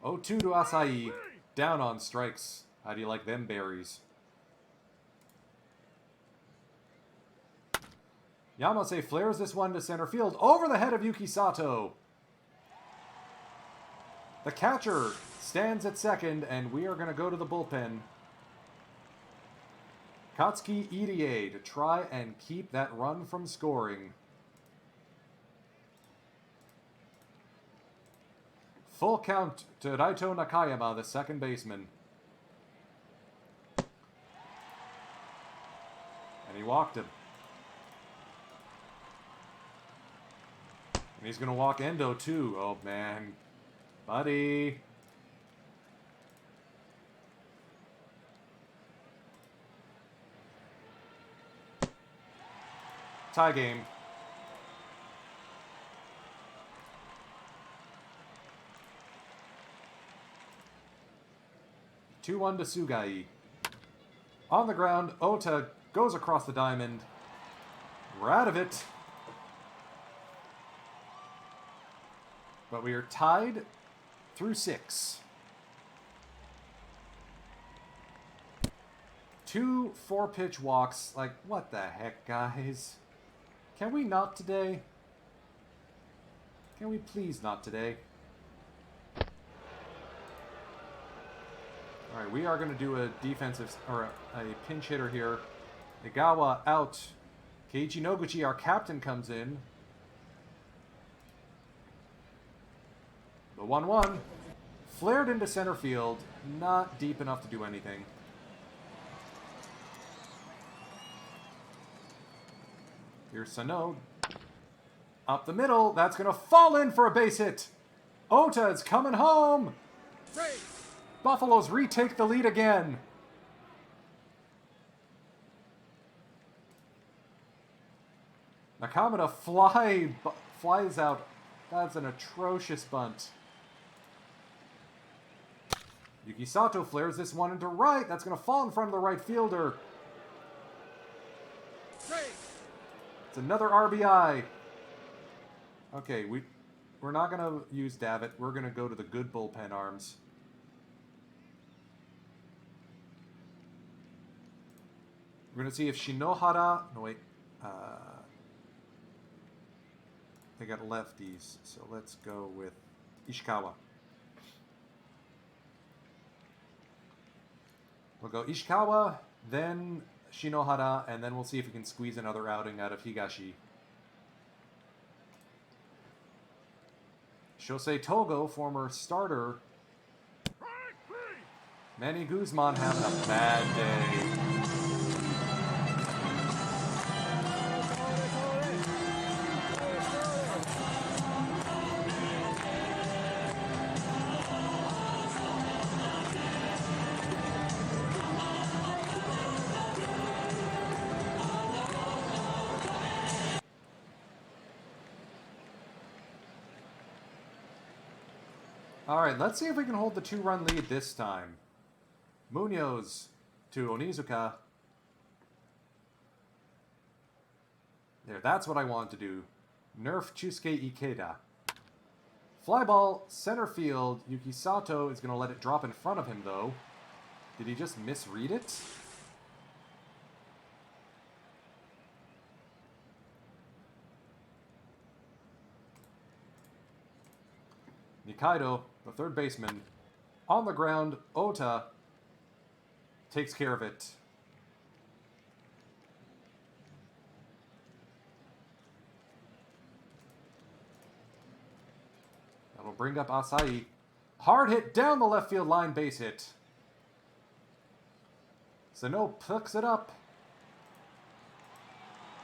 Oh, 2 to Asahi. Down on strikes. How do you like them berries? Yamase flares this one to center field. Over the head of Yuki Sato. The catcher stands at second, and we are going to go to the bullpen. Katsuki Irie to try and keep that run from scoring. Full count to Raito Nakayama, the second baseman. And he walked him. And he's going to walk Endo, too. Oh, man. Buddy. Tie game. Two-1 to Sugai. On the ground, Ota goes across the diamond. We're out of it. But we are tied through 6. 2 4-pitch walks. Like, what the heck, guys? Can we not today? Can we please not today? Alright, we are going to do a defensive, or a pinch hitter here. Igawa out. Keiichi Noguchi, our captain, comes in. The 1-1. Flared into center field. Not deep enough to do anything. Here's Sano. Up the middle. That's going to fall in for a base hit. Ota is coming home. Buffaloes retake the lead again. Nakamura flies out. That's an atrocious bunt. Yuki Sato flares this one into right. That's going to fall in front of the right fielder. It's another RBI. Okay, we're not going to use Davitt. We're going to go to the good bullpen arms. We're going to see if Shinohara... No, wait. They got lefties, so let's go with Ishikawa. We'll go Ishikawa, then Shinohara, and then we'll see if we can squeeze another outing out of Higashi. Shosei Togo, former starter. Manny Guzman having a bad day. Alright, let's see if we can hold the 2-run lead this time. Munoz to Onizuka. There, that's what I want to do. Nerf Chusuke Ikeda. Fly ball, center field. Yuki Sato is going to let it drop in front of him, though. Did he just misread it? Nikaido, the third baseman, on the ground. Ota takes care of it. That'll bring up Asai. Hard hit down the left field line, base hit. Sano picks it up.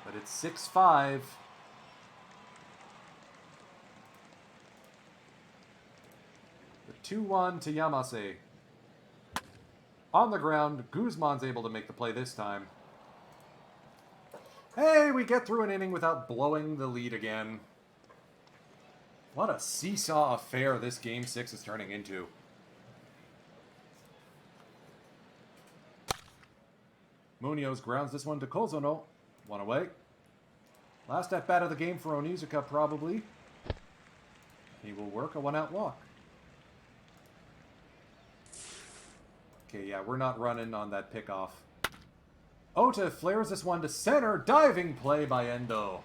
But it's 6-5. The 2-1 to Yamase. On the ground, Guzman's able to make the play this time. Hey, we get through an inning without blowing the lead again. What a seesaw affair this Game 6 is turning into. Munoz grounds this one to Kozono. One away. Last at bat of the game for Onizuka, probably. He will work a one-out walk. Okay, yeah, we're not running on that pickoff. Ota flares this one to center. Diving play by Endo.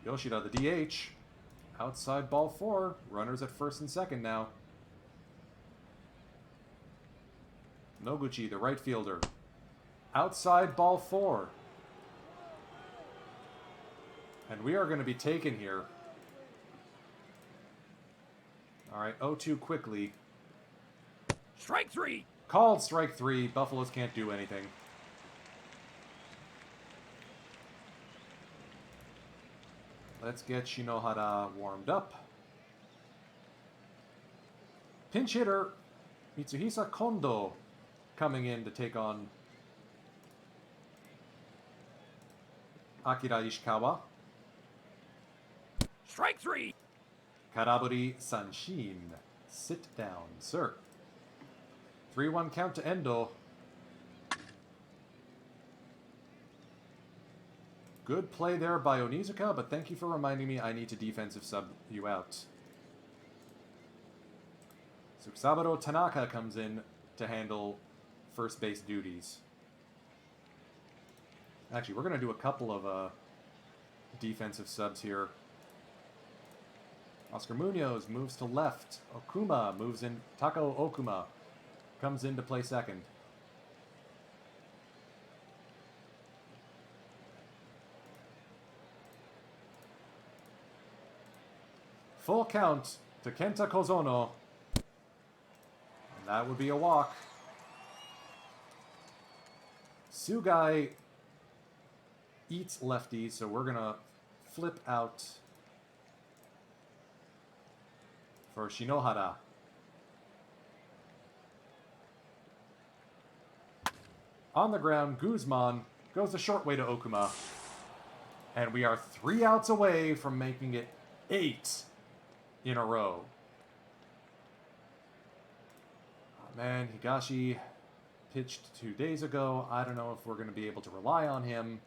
Yoshida, the DH. Outside ball 4. Runners at first and second now. Noguchi, the right fielder. Outside ball 4. And we are going to be taken here. Alright, 0-2 quickly. Strike 3. Called strike 3. Buffaloes can't do anything. Let's get Shinohara warmed up. Pinch hitter Mitsuhisa Kondo coming in to take on Akira Ishikawa. Strike 3. Karaburi Sanshin. Sit down, sir. 3-1 count to Endo. Good play there by Onizuka, but thank you for reminding me I need to defensive sub you out. Tsubaro Tanaka comes in to handle first base duties. Actually, we're going to do a couple of defensive subs here. Oscar Munoz moves to left. Okuma moves in. Tako Okuma comes in to play second. Full count to Kenta Kozono. And that would be a walk. Sugai eats lefty, so we're going to flip out for Shinohara. On the ground, Guzman goes the short way to Okuma. And we are 3 outs away from making it 8 in a row. Oh, man, Higashi pitched 2 days ago. I don't know if we're going to be able to rely on him.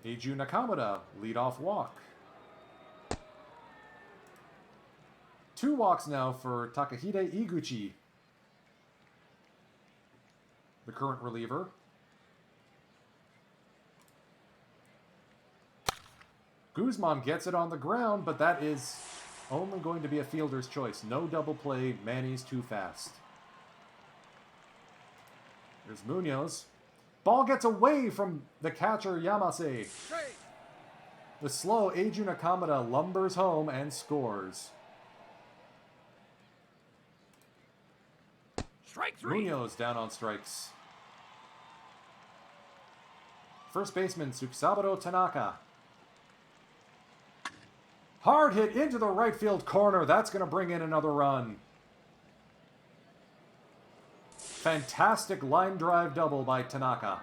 Eiju Nakamura, leadoff walk. 2 walks now for Takahide Iguchi, the current reliever. Guzman gets it on the ground, but that is only going to be a fielder's choice. No double play. Manny's too fast. There's Munoz. Ball gets away from the catcher Yamase. Straight. The slow Eiju Nakamura lumbers home and scores. Strike 3. Munoz down on strikes. First baseman Tsubaro Tanaka. Hard hit into the right field corner. That's going to bring in another run. Fantastic line drive double by Tanaka.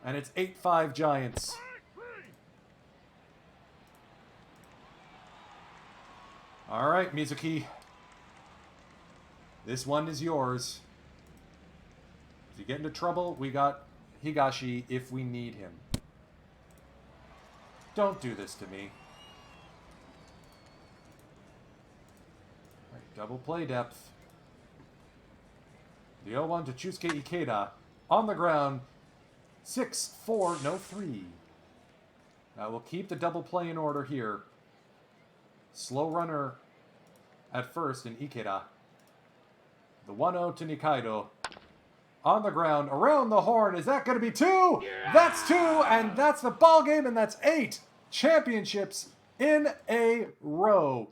And it's 8-5 Giants. All right, Mizuki. This one is yours. If you get into trouble, we got Higashi if we need him. Don't do this to me. All right, double play depth. The 0-1 to Chusuke Ikeda. On the ground. 6-4, no 3. We'll keep the double play in order here. Slow runner at first in Ikeda. The 1-0 to Nikaido. On the ground, around the horn. Is that going to be 2? Yeah! That's 2, and that's the ball game, and that's 8 championships in a row.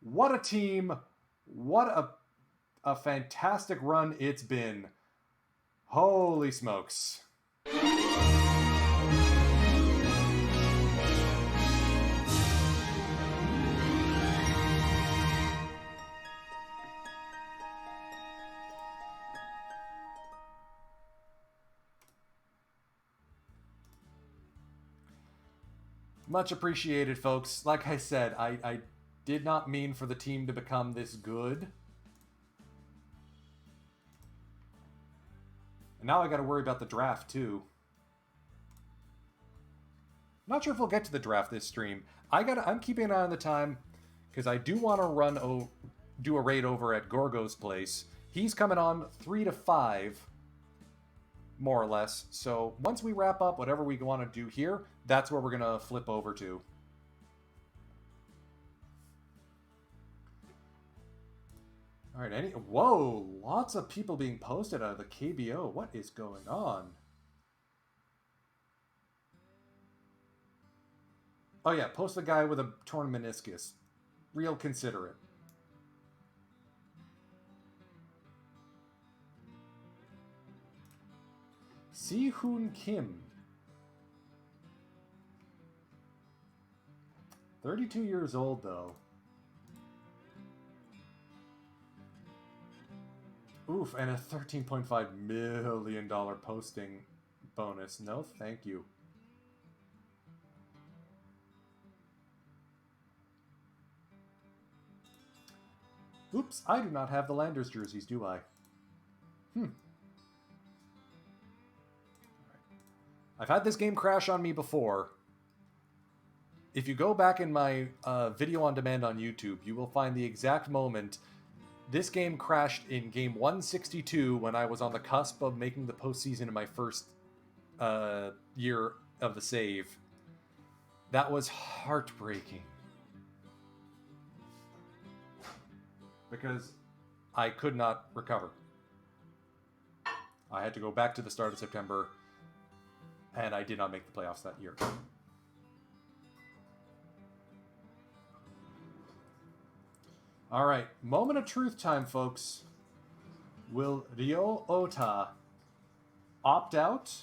What a team. What a fantastic run it's been. Holy smokes. Much appreciated, folks. Like I said, I did not mean for the team to become this good. And now I got to worry about the draft, too. Not sure if we'll get to the draft this stream. I'm keeping an eye on the time, because I do want to do a raid over at Gorgo's place. He's coming on 3 to 5, more or less. So once we wrap up whatever we want to do here, that's where we're going to flip over to. All right, whoa, lots of people being posted out of the KBO. What is going on? Oh yeah, post the guy with a torn meniscus. Real considerate. Si-Hoon Kim. 32 years old, though. Oof, and a $13.5 million posting bonus. No, thank you. Oops, I do not have the Landers jerseys, do I? I've had this game crash on me before. If you go back in my video on demand on YouTube, you will find the exact moment this game crashed in game 162 when I was on the cusp of making the postseason in my first year of the save. That was heartbreaking. Because I could not recover. I had to go back to the start of September, and I did not make the playoffs that year. All right, moment of truth time, folks. Will Ryo Ota opt out,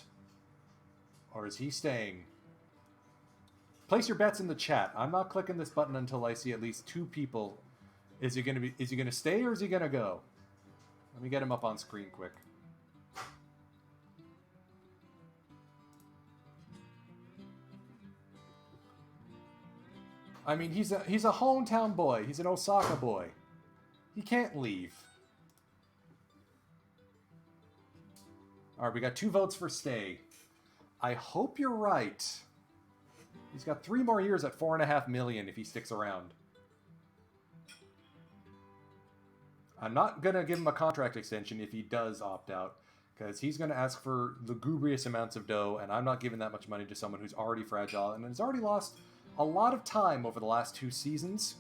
or is he staying? Place your bets in the chat. I'm not clicking this button until I see at least 2 people. Is he gonna stay or is he gonna go? Let me get him up on screen quick. I mean, he's a hometown boy. He's an Osaka boy. He can't leave. All right, we got 2 votes for stay. I hope you're right. He's got 3 more years at $4.5 million if he sticks around. I'm not going to give him a contract extension if he does opt out, because he's going to ask for lugubrious amounts of dough, and I'm not giving that much money to someone who's already fragile and has already lost a lot of time over the last 2 seasons.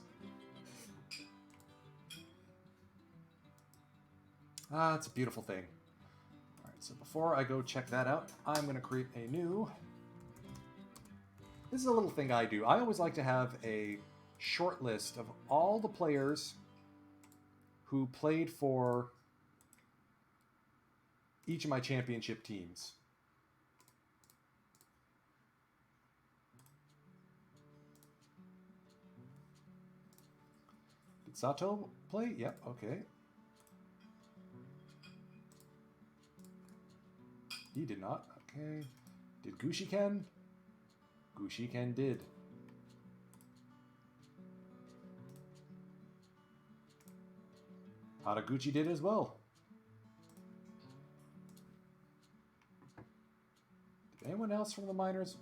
It's a beautiful thing. All right, so before I go check that out, I'm going to create a new... This is a little thing I do. I always like to have a short list of all the players who played for each of my championship teams. Did Sato play? Yep, okay. He did not. Okay. Did Gushiken? Gushiken did. Haraguchi did as well. Did anyone else from the minors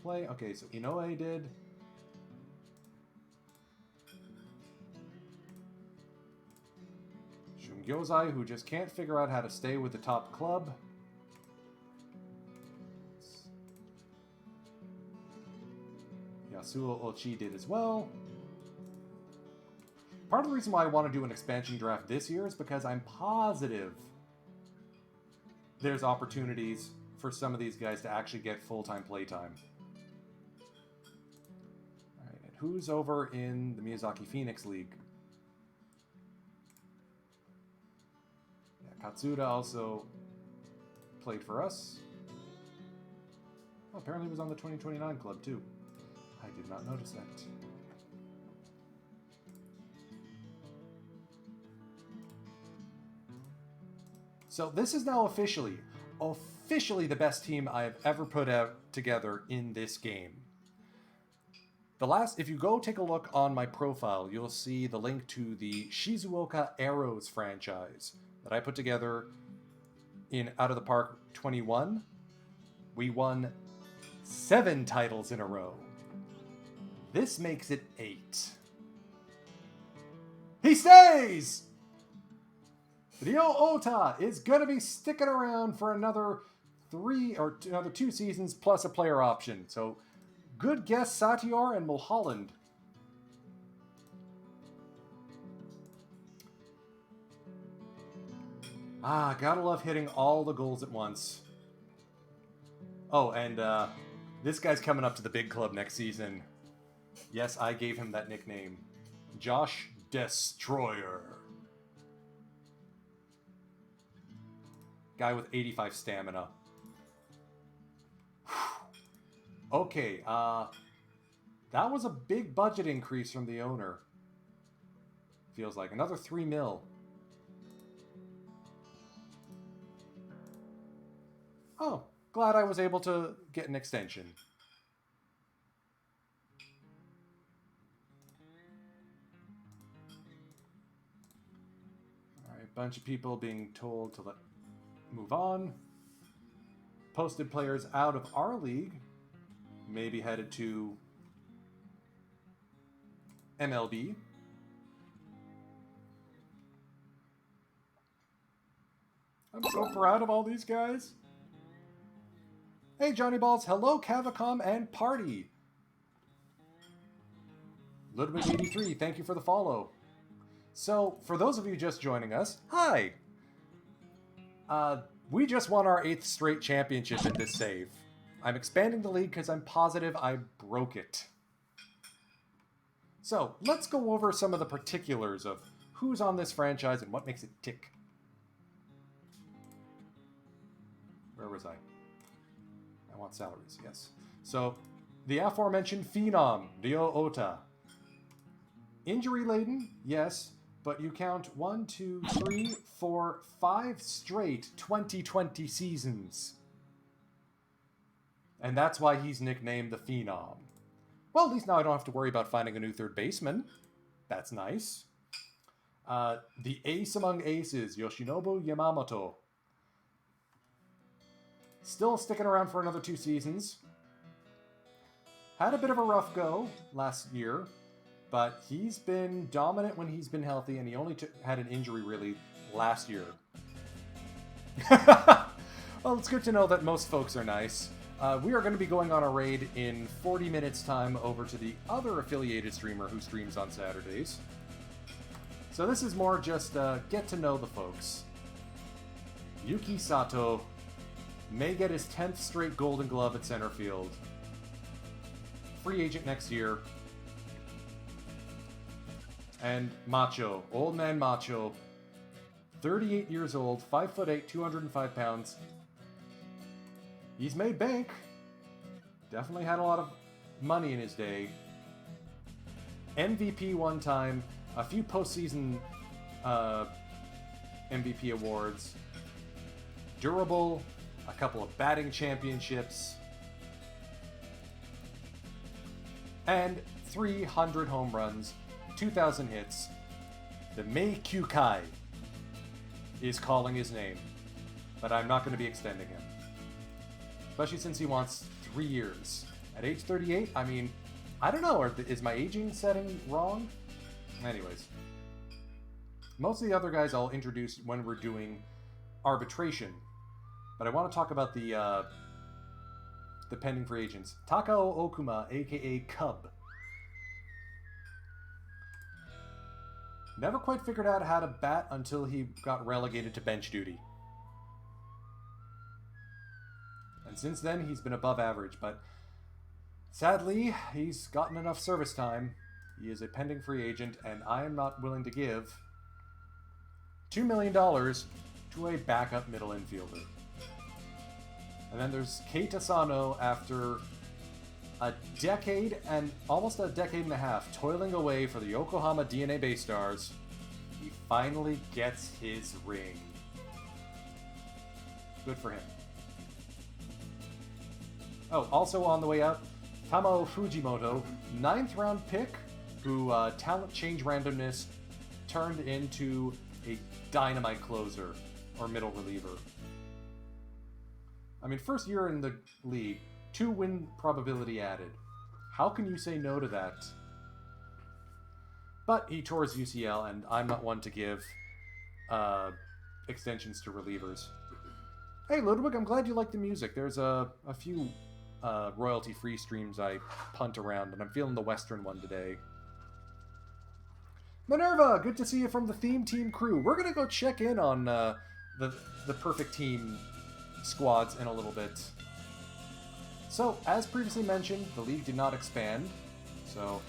play? Okay, so Inoue did. Yozai, who just can't figure out how to stay with the top club. Yasuo Ochi did as well. Part of the reason why I want to do an expansion draft this year is because I'm positive there's opportunities for some of these guys to actually get full-time playtime. Alright, and who's over in the Miyazaki Phoenix League? Yeah, Katsuda also played for us. Oh, apparently he was on the 2029 club too. I did not notice that. So this is now officially the best team I have ever put out together in this game. If you go take a look on my profile, you'll see the link to the Shizuoka Arrows franchise that I put together in Out of the Park 21. We won 7 titles in a row. This makes it 8. He stays! Ryo Ota is going to be sticking around for another 2 seasons plus a player option. So, good guess, Satyar and Mulholland. Ah, gotta love hitting all the goals at once. Oh, and this guy's coming up to the big club next season. Yes, I gave him that nickname. Josh Destroyer. Guy with 85 stamina. Okay, that was a big budget increase from the owner. Feels like another 3 mil. Oh, glad I was able to get an extension. Alright, bunch of people being told to move on. Posted players out of our league, maybe headed to MLB. I'm so proud of all these guys. Hey, Johnny Balls. Hello, Cavacom and Party. Ludwig83, thank you for the follow. So, for those of you just joining us, hi. We just won our 8th straight championship in this save. I'm expanding the league because I'm positive I broke it. So, let's go over some of the particulars of who's on this franchise and what makes it tick. Where was I? I want salaries, yes. So, the aforementioned Phenom, Ryo Ota. Injury-laden, yes, but you count 1, 2, 3, 4, 5 straight 2020 seasons. And that's why he's nicknamed the Phenom. Well, at least now I don't have to worry about finding a new third baseman. That's nice. The ace among aces, Yoshinobu Yamamoto. Still sticking around for another 2 seasons. Had a bit of a rough go last year, but he's been dominant when he's been healthy, and he only had an injury really last year. Well, it's good to know that most folks are nice. We are going to be going on a raid in 40 minutes time over to the other affiliated streamer who streams on Saturdays. So this is more just get to know the folks. Yuki Sato may get his 10th straight Golden Glove at center field. Free agent next year. And Macho, old man Macho, 38 years old, 5'8", 205 pounds. He's made bank. Definitely had a lot of money in his day. MVP one time, a few postseason MVP awards. Durable, a couple of batting championships. And 300 home runs, 2,000 hits. The Mei Kyukai is calling his name, but I'm not going to be extending him. Especially since he wants 3 years. At age 38, I mean, I don't know, is my aging setting wrong? Anyways. Most of the other guys I'll introduce when we're doing arbitration. But I want to talk about the pending free agents. Takao Okuma, aka Cub. Never quite figured out how to bat until he got relegated to bench duty. And since then, he's been above average, but sadly, he's gotten enough service time. He is a pending free agent, and I am not willing to give $2 million to a backup middle infielder. And then there's Keita Sano, after a decade and almost a decade and a half toiling away for the Yokohama DNA Bay Stars. He finally gets his ring. Good for him. Oh, also on the way out, Tamao Fujimoto, 9th round pick, who talent change randomness turned into a dynamite closer or middle reliever. I mean, first year in the league, 2 win probability added. How can you say no to that? But he tore his UCL, and I'm not one to give extensions to relievers. Hey, Ludwig, I'm glad you like the music. There's a few royalty-free streams I punt around, and I'm feeling the Western one today. Minerva, good to see you from the Theme Team crew. We're going to go check in on the Perfect Team squads in a little bit. So, as previously mentioned, the league did not expand, so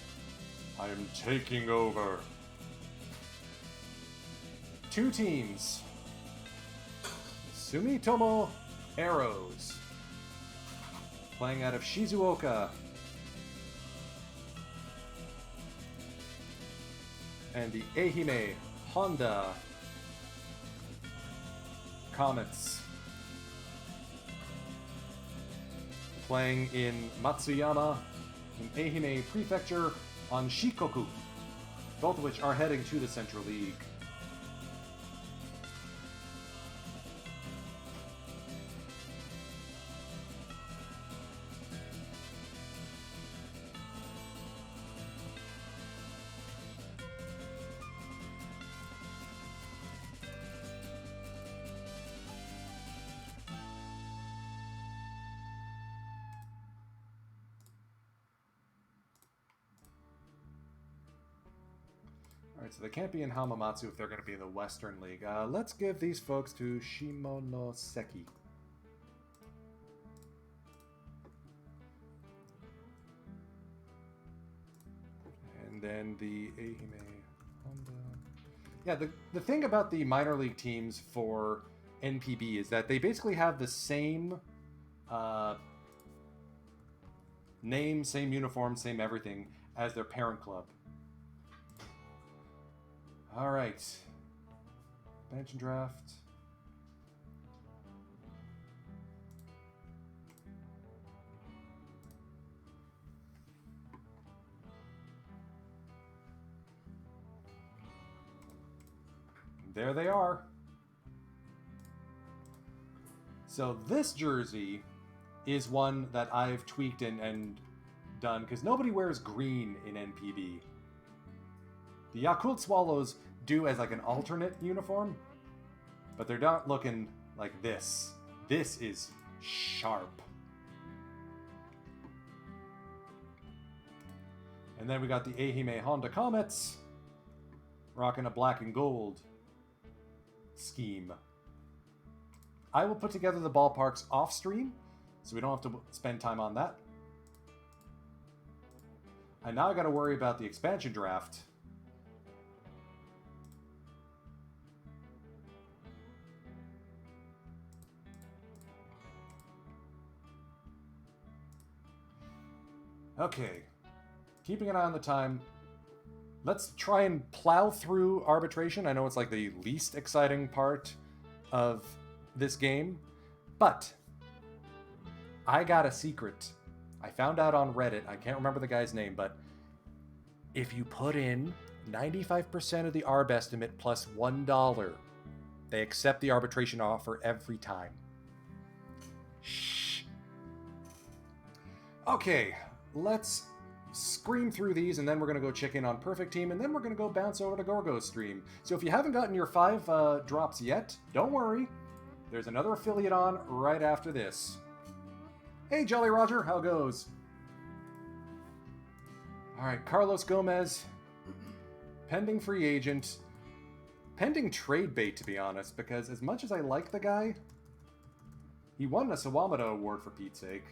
I am taking over. 2 teams. Sumitomo Arrows, playing out of Shizuoka. And the Ehime Honda Comets, playing in Matsuyama in Ehime Prefecture on Shikoku, both of which are heading to the Central League. Alright, so they can't be in Hamamatsu if they're going to be in the Western League. Let's give these folks to Shimonoseki. And then the Ehime Honda. Yeah, the thing about the minor league teams for NPB is that they basically have the same name, same uniform, same everything as their parent club. All right. Bench and draft. There they are. So this jersey is one that I've tweaked and done because nobody wears green in NPB. The Yakult Swallows do as like an alternate uniform, but they're not looking like this. This is sharp. And then we got the Ehime Honda Comets, rocking a black and gold scheme. I will put together the ballparks off stream, so we don't have to spend time on that. And now I got to worry about the expansion draft. Okay, keeping an eye on the time. Let's try and plow through arbitration. I know it's like the least exciting part of this game, but I got a secret. I found out on Reddit, I can't remember the guy's name, but if you put in 95% of the ARB estimate plus $1, they accept the arbitration offer every time. Shh. Okay, let's scream through these, and then we're going to go check in on Perfect Team, and then we're going to go bounce over to Gorgo's stream. So if you haven't gotten your 5 drops yet, don't worry. There's another affiliate on right after this. Hey, Jolly Roger, how goes? All right, Carlos Gomez, pending free agent, pending trade bait, to be honest, because as much as I like the guy, he won a Sawamata award for Pete's sake.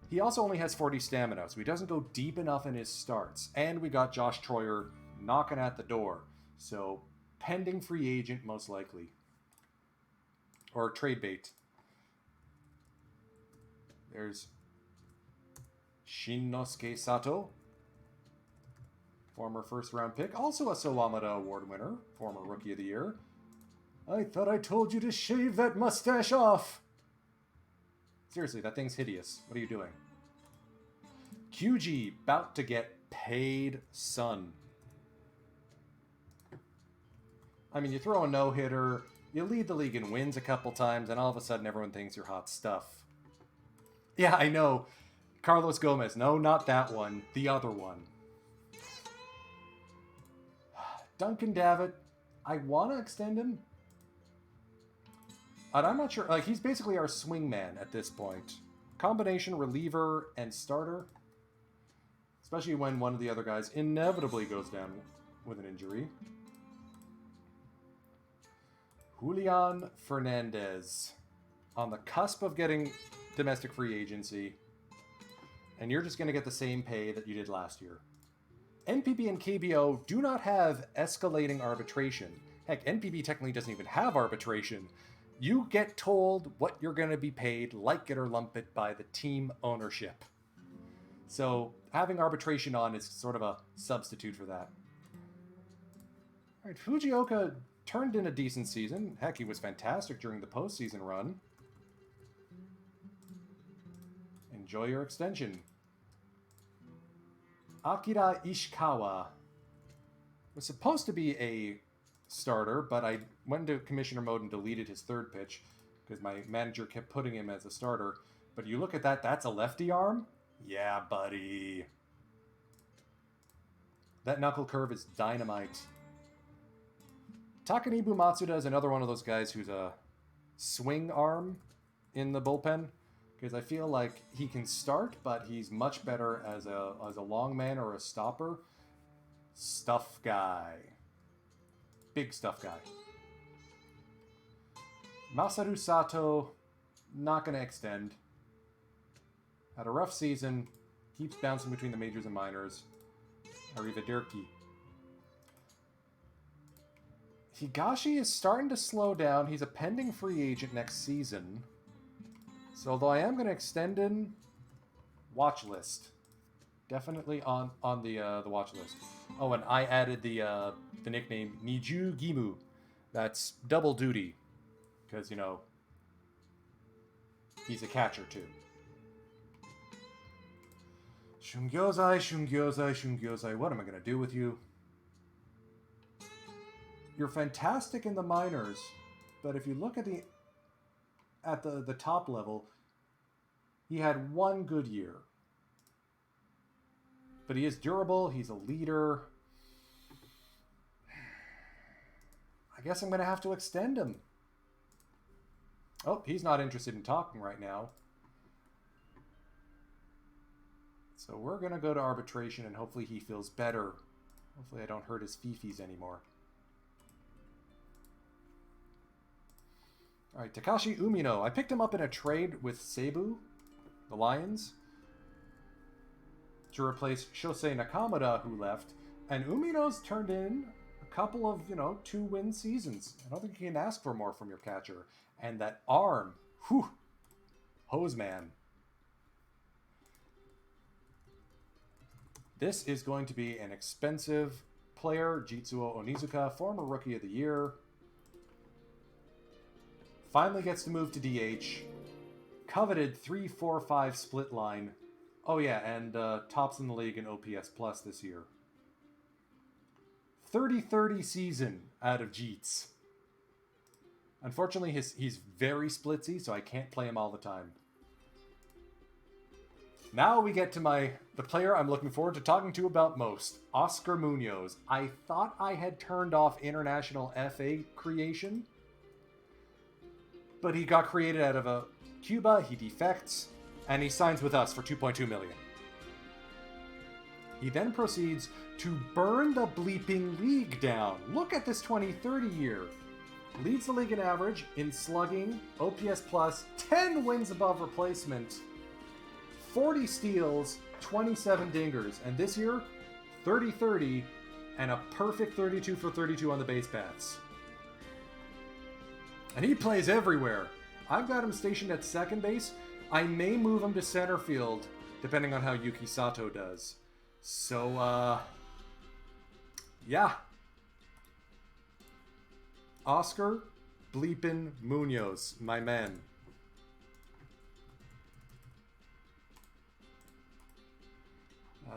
He also only has 40 stamina, so he doesn't go deep enough in his starts. And we got Josh Troyer knocking at the door. So, pending free agent, most likely. Or trade bait. There's Shinnosuke Sato. Former first-round pick. Also a Sawamata Award winner. Former Rookie of the Year. I thought I told you to shave that mustache off. Seriously, that thing's hideous. What are you doing? QG, about to get paid, son. I mean, you throw a no-hitter, you lead the league in wins a couple times, and all of a sudden everyone thinks you're hot stuff. Yeah, I know. Carlos Gomez. No, not that one. The other one. Duncan Davitt. I want to extend him. And I'm not sure. Like, he's basically our swingman at this point. Combination reliever and starter. Especially when one of the other guys inevitably goes down with an injury. Julian Fernandez. On the cusp of getting domestic free agency. And you're just going to get the same pay that you did last year. NPB and KBO do not have escalating arbitration. Heck, NPB technically doesn't even have arbitration. You get told what you're going to be paid, like it or lump it, by the team ownership. So having arbitration on is sort of a substitute for that. All right, Fujioka turned in a decent season. Heck, he was fantastic during the postseason run. Enjoy your extension. Akira Ishikawa was supposed to be a starter, but I went into commissioner mode and deleted his third pitch because my manager kept putting him as a starter. But you look at that, that's a lefty arm? Yeah, buddy. That knuckle curve is dynamite. Takanibu Matsuda is another one of those guys who's a swing arm in the bullpen. Because I feel like he can start, but he's much better as a long man or a stopper. Stuff guy. Big stuff guy. Masaru Sato, not going to extend. Had a rough season. Keeps bouncing between the majors and minors. Arrivederci. Higashi is starting to slow down. He's a pending free agent next season. So although I am going to extend him, watch list. Definitely on the watch list. Oh, and I added the nickname Niju Gimu. That's double duty. Because, you know, he's a catcher too. Shungyozai, Shungyozai, Shungyozai. What am I going to do with you? You're fantastic in the minors, but if you look at the top level, he had one good year. But he is durable, he's a leader. I guess I'm going to have to extend him. Oh, he's not interested in talking right now. So we're going to go to arbitration and hopefully he feels better. Hopefully I don't hurt his fifis anymore. Alright, Takashi Umino. I picked him up in a trade with Seibu, the Lions, to replace Shosei Nakamura, who left. And Umino's turned in a couple of, 2-win seasons. I don't think you can ask for more from your catcher. And that arm, whew, hose man. This is going to be an expensive player. Jitsuo Onizuka, former Rookie of the Year. Finally gets to move to DH. Coveted 3-4-5 split line. Oh yeah, and tops in the league in OPS plus this year. 30-30 season out of Jeets. Unfortunately, he's very splitsy, so I can't play him all the time. Now we get to the player I'm looking forward to talking to about most, Oscar Munoz. I thought I had turned off international FA creation, but he got created out of Cuba, he defects, and he signs with us for 2.2 million. He then proceeds to burn the bleeping league down. Look at this 2030 year. Leads the league in average, in slugging, OPS plus, 10 wins above replacement, 40 steals, 27 dingers, and this year, 30-30, and a perfect 32 for 32 on the base paths. And he plays everywhere. I've got him stationed at second base. I may move him to center field, depending on how Yuki Sato does. So, yeah. Oscar bleepin' Munoz, my man.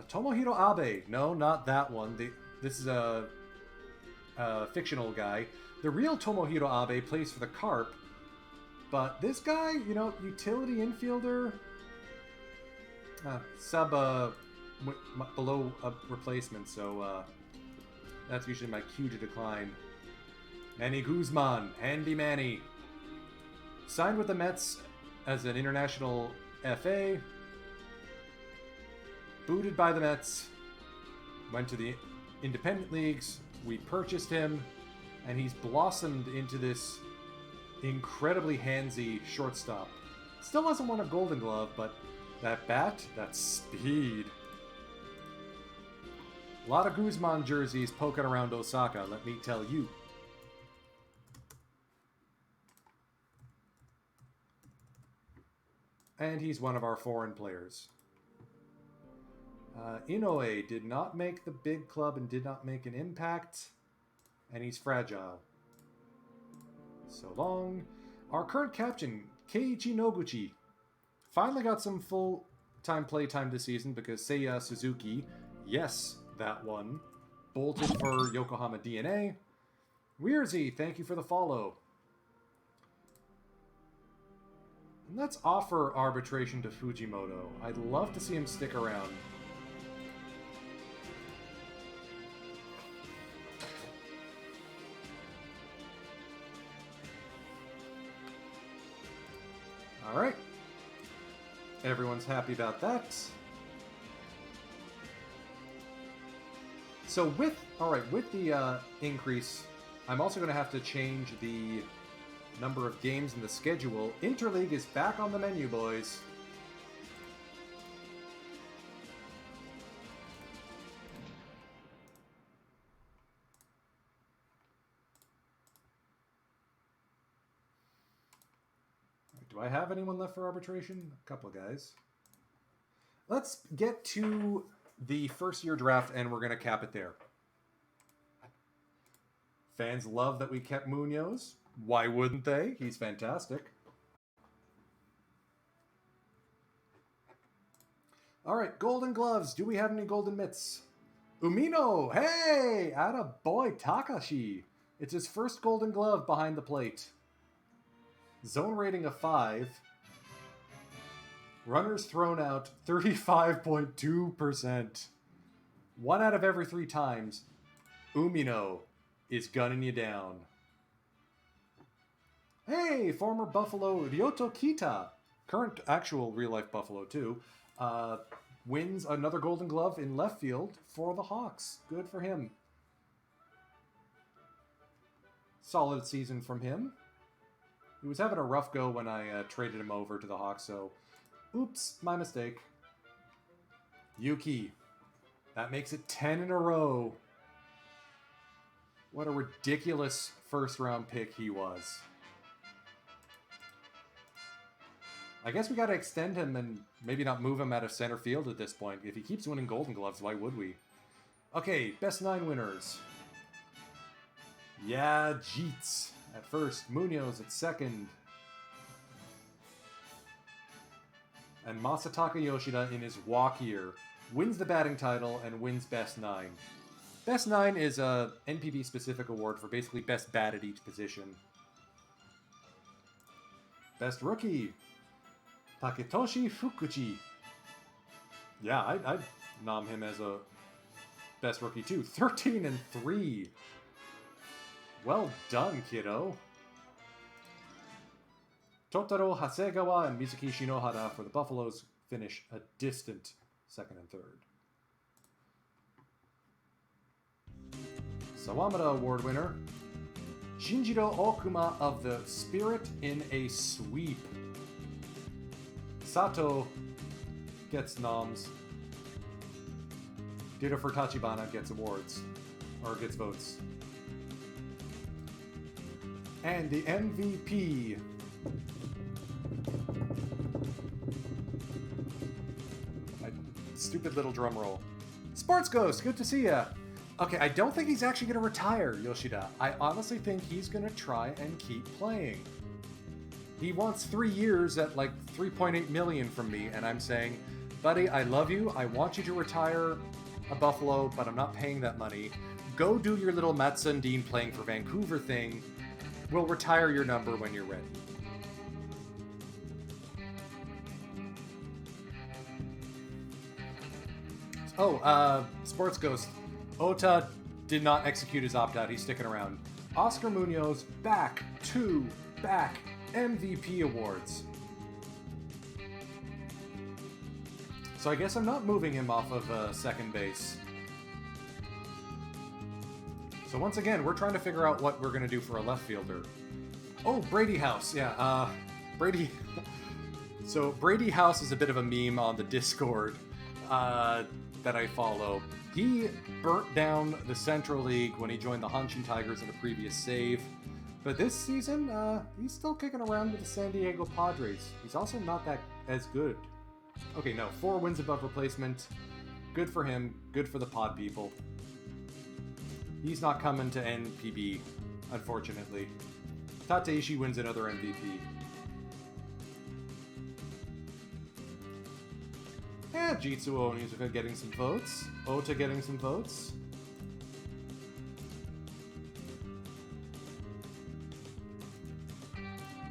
Tomohiro Abe. No, not that one. This is a fictional guy. The real Tomohiro Abe plays for the Carp. But this guy, you know, utility infielder, below a replacement, so that's usually my cue to decline. Manny Guzman, Handy Manny. Signed with the Mets as an international FA. Booted by the Mets. Went to the independent leagues. We purchased him. And he's blossomed into this incredibly handsy shortstop. Still hasn't won a Golden Glove, but that bat, that speed. A lot of Guzman jerseys poking around Osaka, let me tell you. And he's one of our foreign players. Inoue did not make the big club and did not make an impact. And he's fragile. So long. Our current captain, Keiichi Noguchi, finally got some full-time playtime this season because Seiya Suzuki, yes, that one, bolted for Yokohama DNA. Weirzy, thank you for the follow. And let's offer arbitration to Fujimoto. I'd love to see him stick around. Alright. Everyone's happy about that. So with the increase, I'm also going to have to change the number of games in the schedule. Interleague is back on the menu, boys. Do I have anyone left for arbitration? A couple of guys. Let's get to the first year draft, and we're going to cap it there. Fans love that we kept Munoz. Why wouldn't they? He's fantastic. All right, Golden Gloves. Do we have any Golden Mitts? Umino! Hey! Atta boy, Takashi. It's his first Golden Glove behind the plate. Zone rating of 5. Runners thrown out 35.2%. 1 out of every 3 times, Umino is gunning you down. Hey, former Buffalo Ryoto Kita, current actual real-life Buffalo too, wins another Golden Glove in left field for the Hawks. Good for him. Solid season from him. He was having a rough go when I traded him over to the Hawks, so oops, my mistake. Yuki. That makes it 10 in a row. What a ridiculous first-round pick he was. I guess we got to extend him and maybe not move him out of center field at this point. If he keeps winning Golden Gloves, why would we? Okay, best 9 winners. Yeah, Jeets at first. Munoz at second. And Masataka Yoshida in his walk year wins the batting title and wins best 9. Best 9 is a NPB specific award for basically best bat at each position. Best rookie, Taketoshi Fukuchi. Yeah, I'd nom him as a best rookie too. 13-3. Well done, kiddo. Totaro Hasegawa and Mizuki Shinohara for the Buffaloes finish a distant second and third. Sawamura Award winner, Shinjiro Okuma of the Spirit in a Sweep. Sato gets noms. Ditto for Tachibana gets awards, or gets votes. And the MVP. Stupid little drum roll. Sports Ghost, good to see ya. Okay, I don't think he's actually going to retire, Yoshida. I honestly think he's going to try and keep playing. He wants 3 years at like 3.8 million from me, and I'm saying, buddy, I love you. I want you to retire a Buffalo, but I'm not paying that money. Go do your little Matt Sundin playing for Vancouver thing. We'll retire your number when you're ready. Oh, Sports Ghost. Ota did not execute his opt-out. He's sticking around. Oscar Munoz back-to-back MVP awards. So I guess I'm not moving him off of second base. So once again, we're trying to figure out what we're going to do for a left fielder. Oh, Brady House. Yeah, Brady... So Brady House is a bit of a meme on the Discord that I follow. He burnt down the Central League when he joined the Hanshin Tigers in a previous save. But this season, he's still kicking around with the San Diego Padres. He's also not that as good. Okay, no, 4 wins above replacement. Good for him. Good for the pod people. He's not coming to NPB, unfortunately. Tateishi wins another MVP. Yeah, Jitsu Onizuka getting some votes. Ota getting some votes.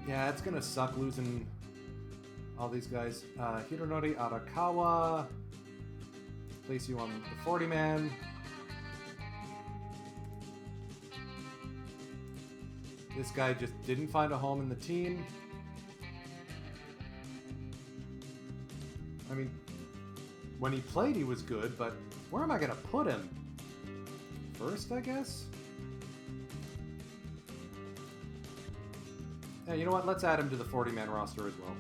Yeah, it's gonna suck losing all these guys. Hironori Arakawa. Place you on the 40-man. This guy just didn't find a home in the team. I mean, when he played, he was good, but where am I going to put him? First, I guess? Yeah, you know what? Let's add him to the 40-man roster as well.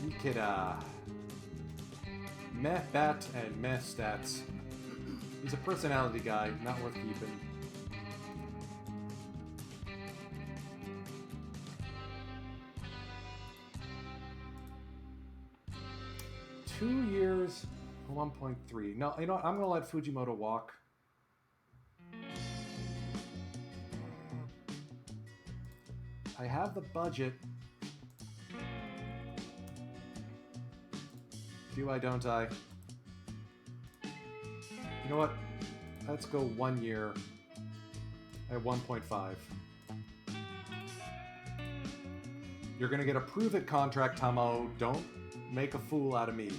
Ikeda. Meh bat and meh stats. He's a personality guy, not worth keeping. Two years, 1.3. No, you know what? I'm going to let Fujimoto walk. I have the budget. Do I, don't I? You know what? Let's go 1 year at 1.5. You're going to get a prove-it contract, Tamo. Don't make a fool out of me.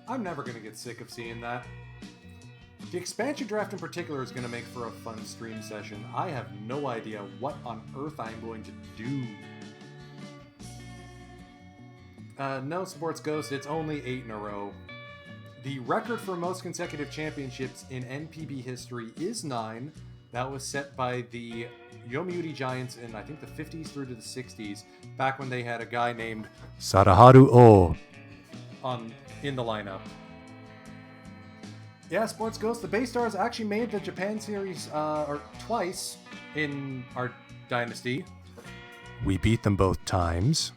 I'm never going to get sick of seeing that. The expansion draft in particular is going to make for a fun stream session. I have no idea what on earth I'm going to do. No, Sports Ghost, it's only 8 in a row. The record for most consecutive championships in NPB history is 9. That was set by the Yomiuri Giants in, I think, the 50s through to the 60s, back when they had a guy named Sadaharu O in the lineup. Yeah, Sports Ghost, the Bay Stars actually made the Japan Series twice in our dynasty. We beat them both times.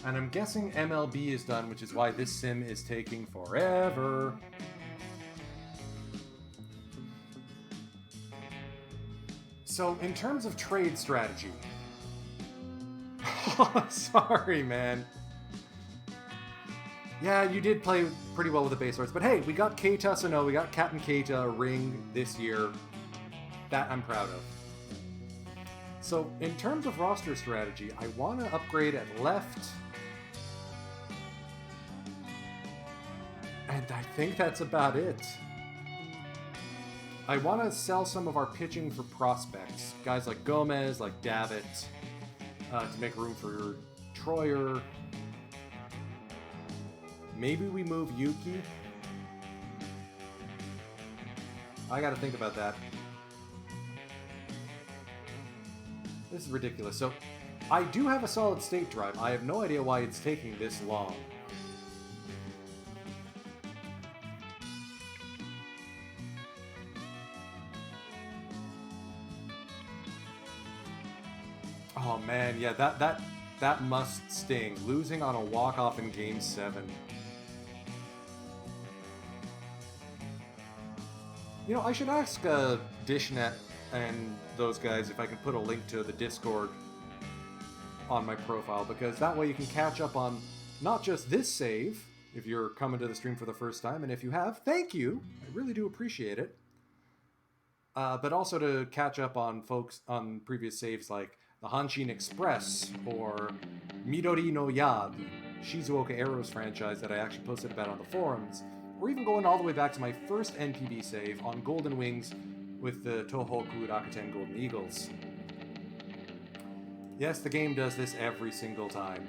And I'm guessing MLB is done, which is why this sim is taking forever. So, in terms of trade strategy... Sorry, man. Yeah, you did play pretty well with the base swords, but hey, we got Keita, so no, we got Captain Keita, a ring this year. That I'm proud of. So, in terms of roster strategy, I want to upgrade at left. And I think that's about it. I want to sell some of our pitching for prospects. Guys like Gomez, like Davitt, to make room for Troyer. Maybe we move Yuki. I gotta think about that. This is ridiculous. So, I do have a solid state drive. I have no idea why it's taking this long. Oh man, yeah, that must sting. Losing on a walk-off in Game 7. You know, I should ask Dishnet and those guys if I can put a link to the Discord on my profile, because that way you can catch up on not just this save, if you're coming to the stream for the first time, and if you have, thank you! I really do appreciate it. But also to catch up on folks on previous saves like the Hanshin Express, or Midori no Ya, the Shizuoka Arrows franchise that I actually posted about on the forums, or even going all the way back to my first NPB save on Golden Wings with the Tohoku Rakuten Golden Eagles. Yes, the game does this every single time.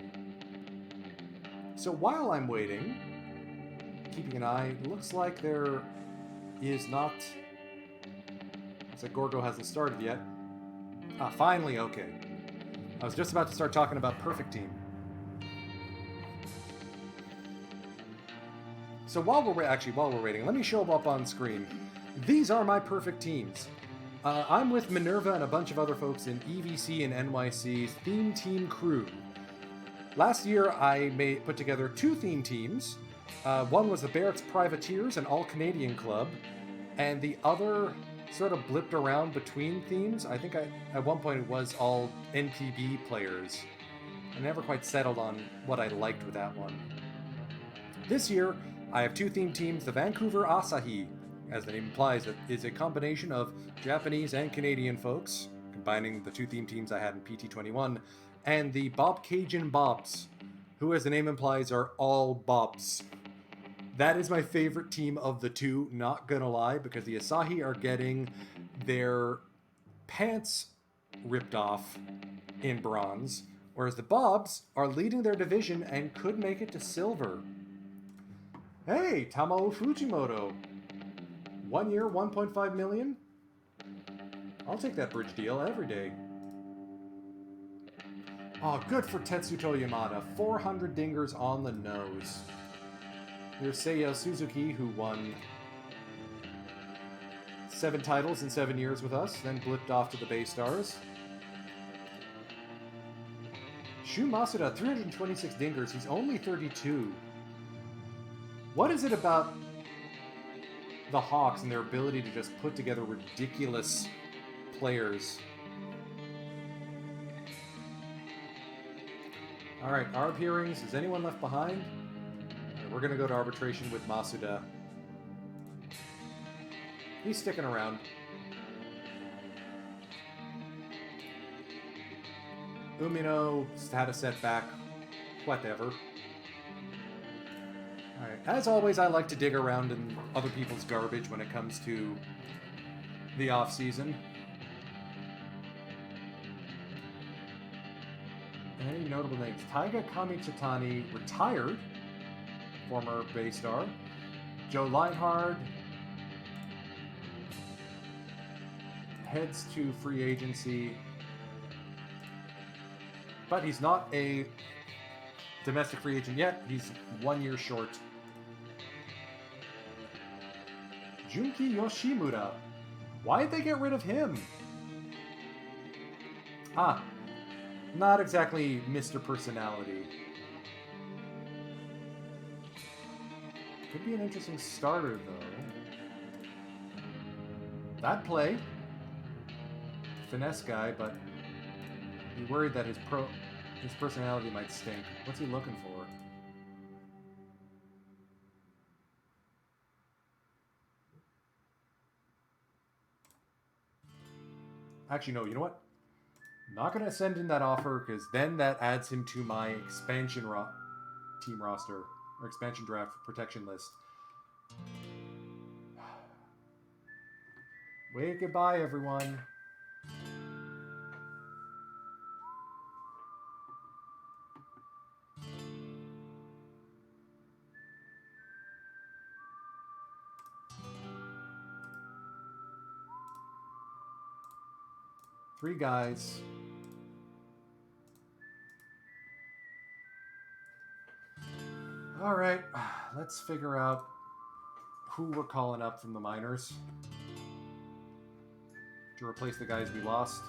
So while I'm waiting, keeping an eye, it looks like there is not... Looks like Gorgo hasn't started yet. Ah, finally, okay. I was just about to start talking about Perfect Team. So while we're waiting, let me show them up on screen. These are my perfect teams. I'm with Minerva and a bunch of other folks in EVC and NYC's Theme Team crew. Last year, I put together 2 theme teams. One was the Barrett's Privateers, an all-Canadian club, and the other sort of blipped around between themes. I think at one point it was all NPB players. I never quite settled on what I liked with that one. This year, I have 2 theme teams. The Vancouver Asahi, as the name implies, is a combination of Japanese and Canadian folks, combining the 2 theme teams I had in PT21, and the Bob Cajun Bobs, who, as the name implies, are all Bobs. That is my favorite team of the 2, not gonna lie, because the Asahi are getting their pants ripped off in bronze, whereas the Bobs are leading their division and could make it to silver. Hey, Tamao Fujimoto. 1 year, 1.5 million? I'll take that bridge deal every day. Oh, good for Tetsuto Yamada. 400 dingers on the nose. Here's Seiya Suzuki, who won 7 titles in 7 years with us, then blipped off to the Bay Stars. Shu Masuda, 326 dingers. He's only 32. What is it about the Hawks and their ability to just put together ridiculous players? Alright, ARB hearings. Is anyone left behind? We're going to go to arbitration with Masuda. He's sticking around. Umino had a setback. Whatever. Alright, as always, I like to dig around in other people's garbage when it comes to the off-season. Any notable names? Taiga Kamichitani retired. Former Bay Star. Joe Leinhard heads to free agency, but he's not a domestic free agent yet. He's 1 year short. Junki Yoshimura. Why did they get rid of him? Ah, not exactly Mr. Personality. Could be an interesting starter, though. That play. Finesse guy, but be worried that his personality might stink. What's he looking for? Actually, no, you know what? I'm not going to send in that offer, because then that adds him to my expansion team roster, or expansion draft protection list. Wave goodbye, everyone. Three guys. All right, let's figure out who we're calling up from the minors to replace the guys we lost.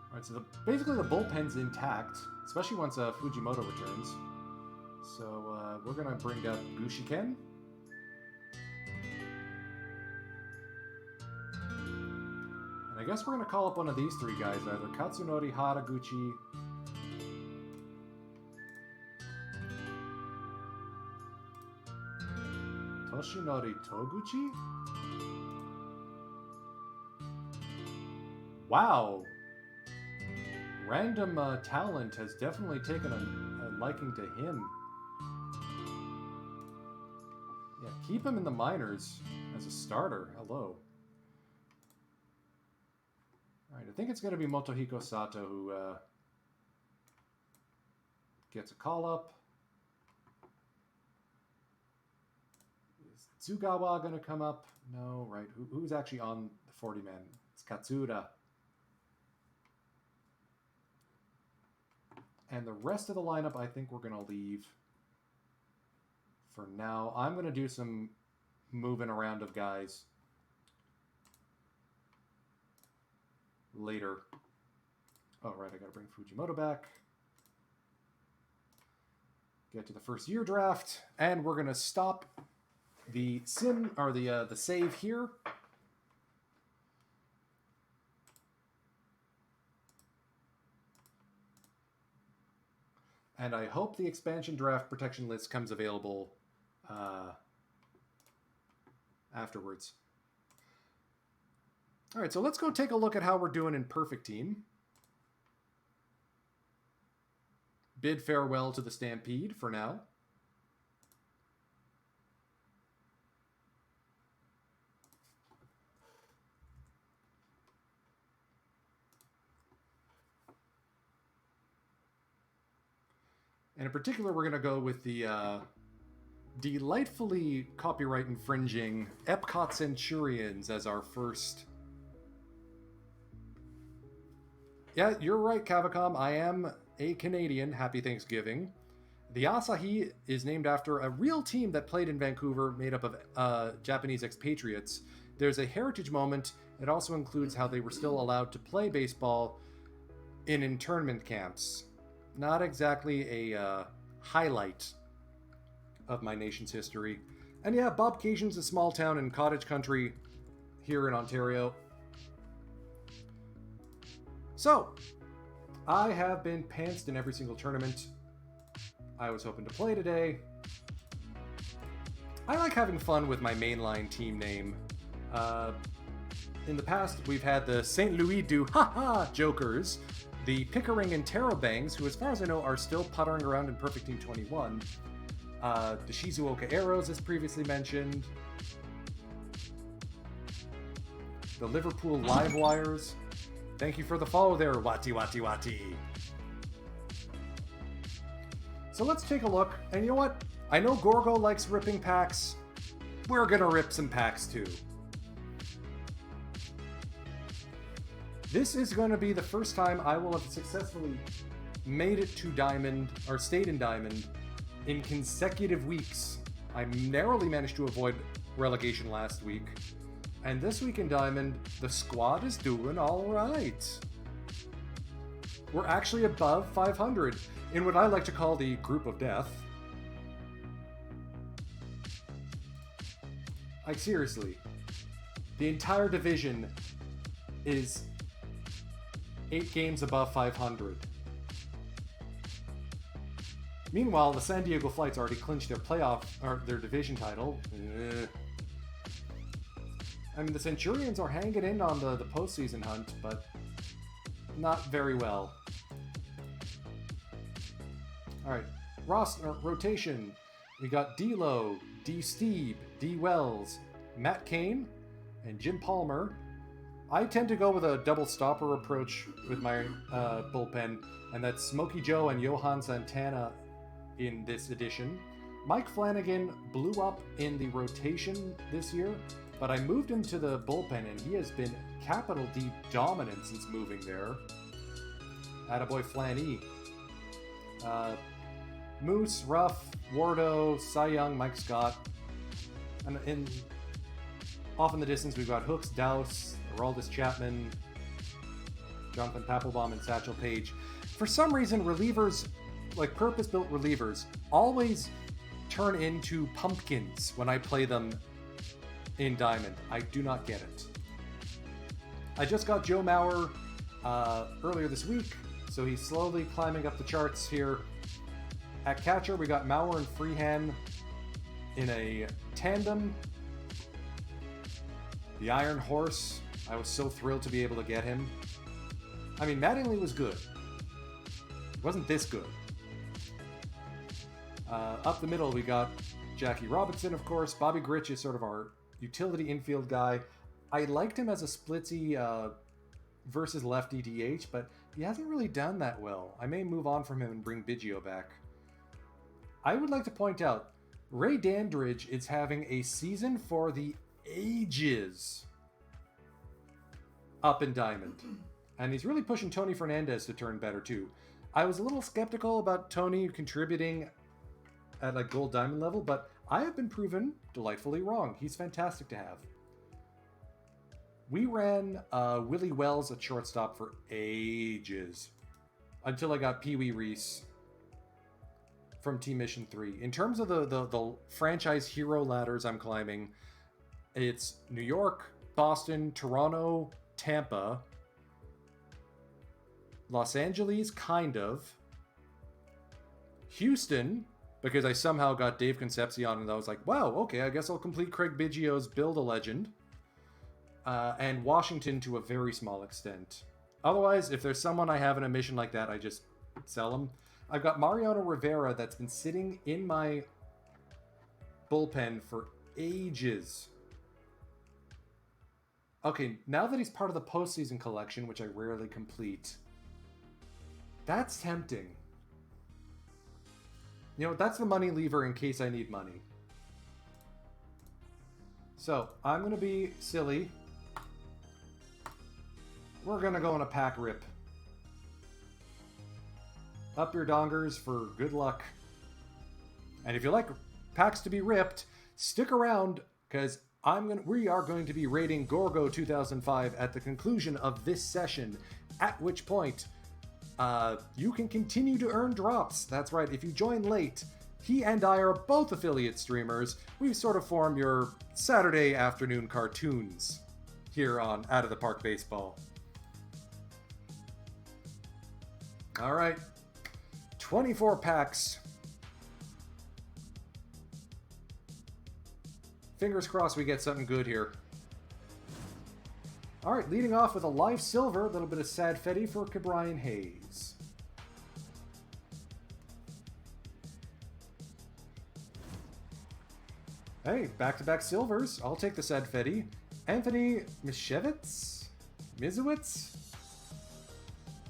All right, so basically the bullpen's intact, especially once Fujimoto returns. So we're going to bring up Gushiken. And I guess we're going to call up one of these three guys, either Katsunori Haraguchi, Toshinori Toguchi? Wow! Random talent has definitely taken a liking to him. Yeah, keep him in the minors as a starter. Hello. Alright, I think it's going to be Motohiko Sato who gets a call-up. Is Tsugawa going to come up? No, right. Who's actually on the 40-man? It's Katsura. And the rest of the lineup, I think we're going to leave for now. I'm going to do some moving around of guys later. Oh, right, I got to bring Fujimoto back. Get to the first year draft, and we're going to stop the the save here. And I hope the expansion draft protection list comes available afterwards. All right, so let's go take a look at how we're doing in Perfect Team. Bid farewell to the Stampede for now. And in particular, we're going to go with the delightfully copyright infringing Epcot Centurions as our first. Yeah, you're right, Cavacom. I am a Canadian. Happy Thanksgiving. The Asahi is named after a real team that played in Vancouver, made up of Japanese expatriates. There's a heritage moment. It also includes how they were still allowed to play baseball in internment camps. Not exactly a highlight of my nation's history. And yeah, Bobcation's a small town in cottage country here in Ontario. So, I have been pantsed in every single tournament I was hoping to play today. I like having fun with my mainline team name. In the past, we've had the St. Louis du Ha-Ha Jokers, the Pickering and Terrabangs, who as far as I know are still puttering around in Perfect Team 21. The Shizuoka Arrows, as previously mentioned. The Liverpool Livewires. Thank you for the follow there, Wati Wati Wati. So let's take a look. And you know what? I know Gorgo likes ripping packs. We're gonna rip some packs too. This is going to be the first time I will have successfully made it to Diamond, or stayed in Diamond, in consecutive weeks. I narrowly managed to avoid relegation last week. And this week in Diamond, the squad is doing all right. We're actually above 500 in what I like to call the group of death. Like, seriously. The entire division is 8 games above 500. Meanwhile, the San Diego Flights already clinched their playoff, or their division title. I mean, the Centurions are hanging in on the postseason hunt, but not very well. Alright, rotation. We got D-Lo, D-Steve, D-Wells, Matt Cain, and Jim Palmer. I tend to go with a double stopper approach with my bullpen, and that's Smokey Joe and Johan Santana in this edition. Mike Flanagan blew up in the rotation this year, but I moved him to the bullpen, and he has been capital D dominant since moving there. Attaboy Flanny. Moose, Ruff, Wardo, Cy Young, Mike Scott. And off in the distance, we've got Hooks, Douse, Aroldis Chapman, Jonathan Papelbon, and Satchel Paige. For some reason, relievers, like purpose-built relievers, always turn into pumpkins when I play them in Diamond. I do not get it. I just got Joe Mauer earlier this week, so he's slowly climbing up the charts here. At catcher, we got Mauer and Freehan in a tandem. The Iron Horse, I was so thrilled to be able to get him. I mean, Mattingly was good. It wasn't this good. Up the middle, we got Jackie Robinson, of course. Bobby Grich is sort of our utility infield guy. I liked him as a splitsy versus lefty DH, but he hasn't really done that well. I may move on from him and bring Biggio back. I would like to point out, Ray Dandridge is having a season for the ages up in Diamond. And he's really pushing Tony Fernandez to turn better too. I was a little skeptical about Tony contributing at like gold diamond level, but I have been proven delightfully wrong. He's fantastic to have. We ran Willie Wells at shortstop for ages until I got Pee Wee Reese from Team Mission 3. In terms of the franchise hero ladders I'm climbing, it's New York, Boston, Toronto, Tampa, Los Angeles, kind of, Houston, because I somehow got Dave Concepcion and I was like, wow, okay, I guess I'll complete Craig Biggio's Build a Legend, and Washington to a very small extent. Otherwise, if there's someone I have in a mission like that, I just sell them. I've got Mariano Rivera that's been sitting in my bullpen for ages. Okay, now that he's part of the postseason collection, which I rarely complete, that's tempting. You know, that's the money lever in case I need money. So, I'm going to be silly. We're going to go on a pack rip. Up your dongers for good luck. And if you like packs to be ripped, stick around, because we are going to be rating Gorgo 2005 at the conclusion of this session, at which point you can continue to earn drops. That's right, if you join late, he and I are both affiliate streamers. We've sort of formed your Saturday afternoon cartoons here on Out of the Park Baseball. All right, 24 packs. Fingers crossed we get something good here. All right, leading off with a live silver, a little bit of sad Fetty for Ke'Bryan Hayes. Hey, back-to-back silvers. I'll take the sad Fetty. Anthony Misiewicz?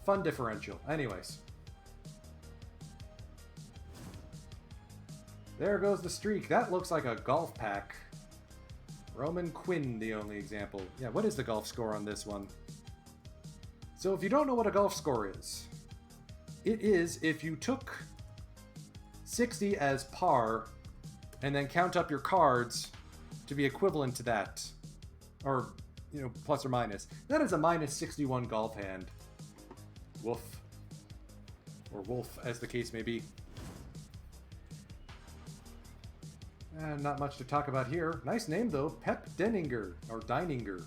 Fun differential. Anyways. There goes the streak. That looks like a golf pack. Roman Quinn, the only example. Yeah, what is the golf score on this one? So if you don't know what a golf score is, it is if you took 60 as par and then count up your cards to be equivalent to that. Or, you know, plus or minus. That is a minus 61 golf hand. Woof. Or wolf, as the case may be. Not much to talk about here. Nice name, though. Pep Denninger, or Dininger.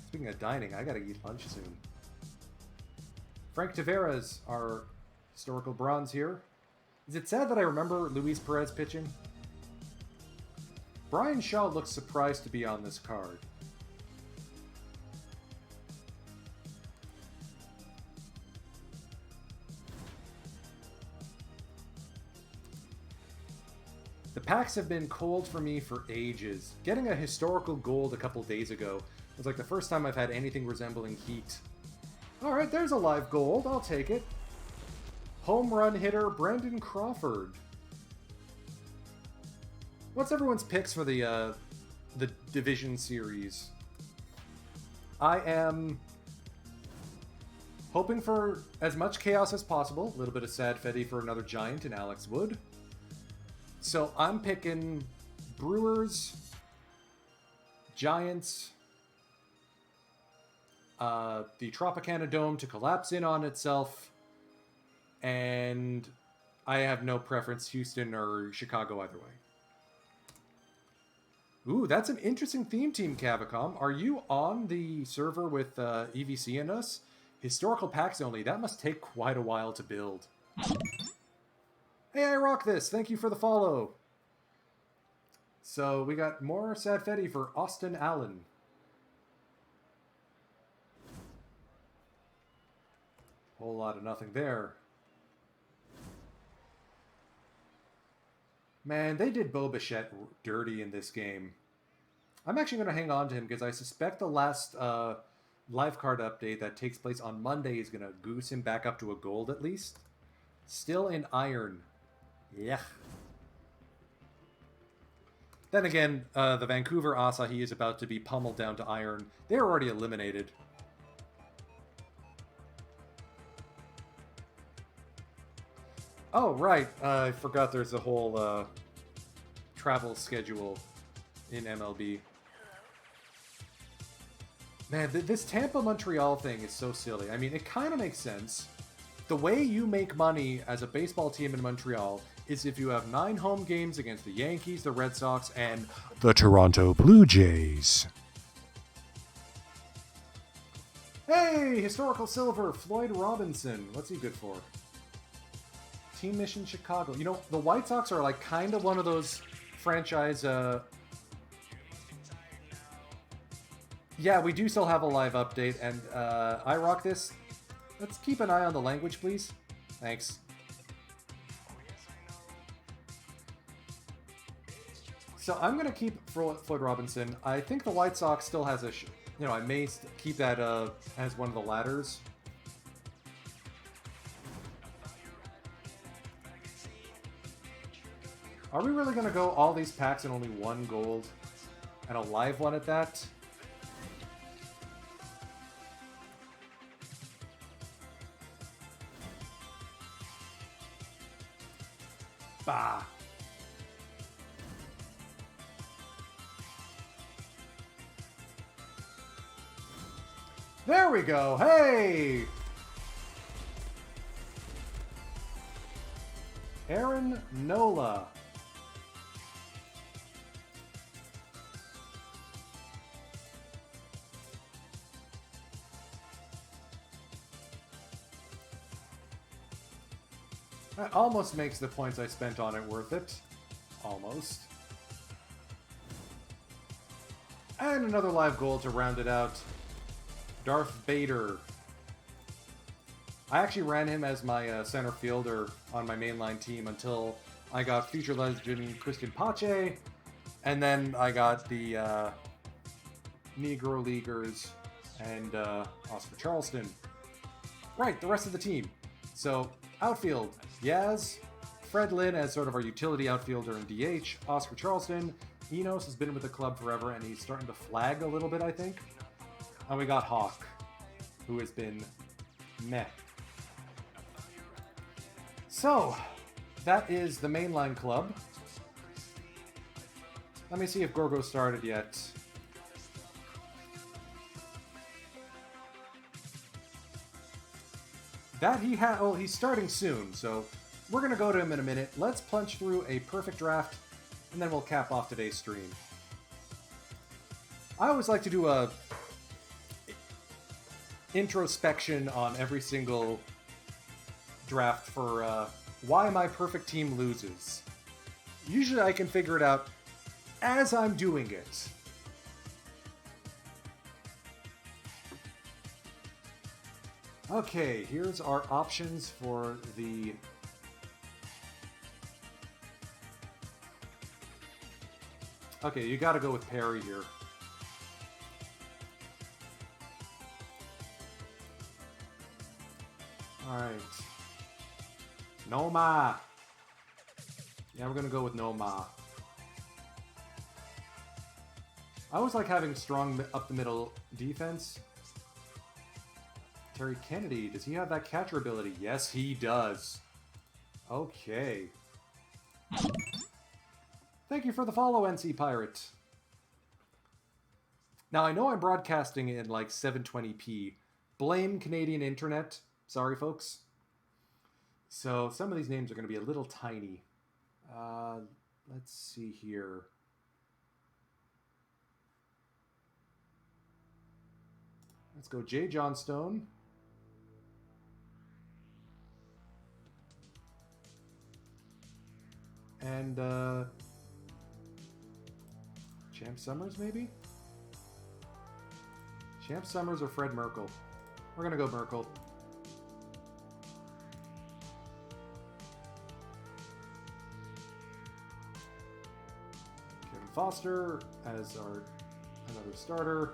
Speaking of dining, I gotta eat lunch soon. Frank Tavares, our historical bronze here. Is it sad that I remember Luis Perez pitching? Brian Shaw looks surprised to be on this card. The packs have been cold for me for ages. Getting a historical gold a couple days ago was like the first time I've had anything resembling heat. Alright, there's a live gold. I'll take it. Home run hitter Brandon Crawford. What's everyone's picks for the Division Series? I am hoping for as much chaos as possible. A little bit of sad Fetty for another Giant in Alex Wood. So I'm picking Brewers, Giants, the Tropicana Dome to collapse in on itself, and I have no preference, Houston or Chicago either way. Ooh, that's an interesting theme, Team Cavicom. Are you on the server with EVC and us? Historical packs only. That must take quite a while to build. Hey, I rock this. Thank you for the follow. So we got more Sad Fetty for Austin Allen. Whole lot of nothing there. Man, they did Bo Bichette dirty in this game. I'm actually going to hang on to him because I suspect the last live card update that takes place on Monday is going to goose him back up to a gold at least. Still in iron. Yeah. Then again, the Vancouver Asahi is about to be pummeled down to iron. They're already eliminated. Oh, right. I forgot there's a whole travel schedule in MLB. Man, this Tampa-Montreal thing is so silly. I mean, it kind of makes sense. The way you make money as a baseball team in Montreal is if you have 9 home games against the Yankees, the Red Sox, and the Toronto Blue Jays. Hey, historical silver, Floyd Robinson. What's he good for? Team Mission Chicago. You know, the White Sox are like kind of one of those franchise... Yeah, we do still have a live update, and I rock this. Let's keep an eye on the language, please. Thanks. So I'm going to keep Floyd Robinson. I think the White Sox still has a... I may keep that as one of the ladders. Are we really going to go all these packs and only 1 gold? And a live one at that? Bah. There we go. Hey! Aaron Nola. That almost makes the points I spent on it worth it. Almost. And another live goal to round it out. Darth Vader. I actually ran him as my center fielder on my mainline team until I got future legend Christian Pache, and then I got the Negro Leaguers and Oscar Charleston. Right, the rest of the team. So, outfield, Yaz, Fred Lynn as sort of our utility outfielder in DH, Oscar Charleston, Enos has been with the club forever, and he's starting to flag a little bit, I think. And we got Hawk, who has been meh. So, that is the mainline club. Let me see if Gorgo started yet. That he oh, he's starting soon, so we're going to go to him in a minute. Let's punch through a perfect draft And then we'll cap off today's stream. I always like to do a introspection on every single draft for why my perfect team loses. Usually I can figure it out as I'm doing it. Okay, here's our options for the... Okay, you gotta go with Perry here. Alright. Noma! Yeah, we're gonna go with Noma. I always like having strong up-the-middle defense. Terry Kennedy, does he have that catcher ability? Yes, he does. Okay. Thank you for the follow, NC Pirate. Now, I know I'm broadcasting in like 720p. Blame Canadian internet. Sorry, folks. So, some of these names are going to be a little tiny. Let's see here. Let's go Jay Johnstone. And, Champ Summers, maybe? Champ Summers or Fred Merkel? We're gonna go Merkel. Kevin Foster as our another starter.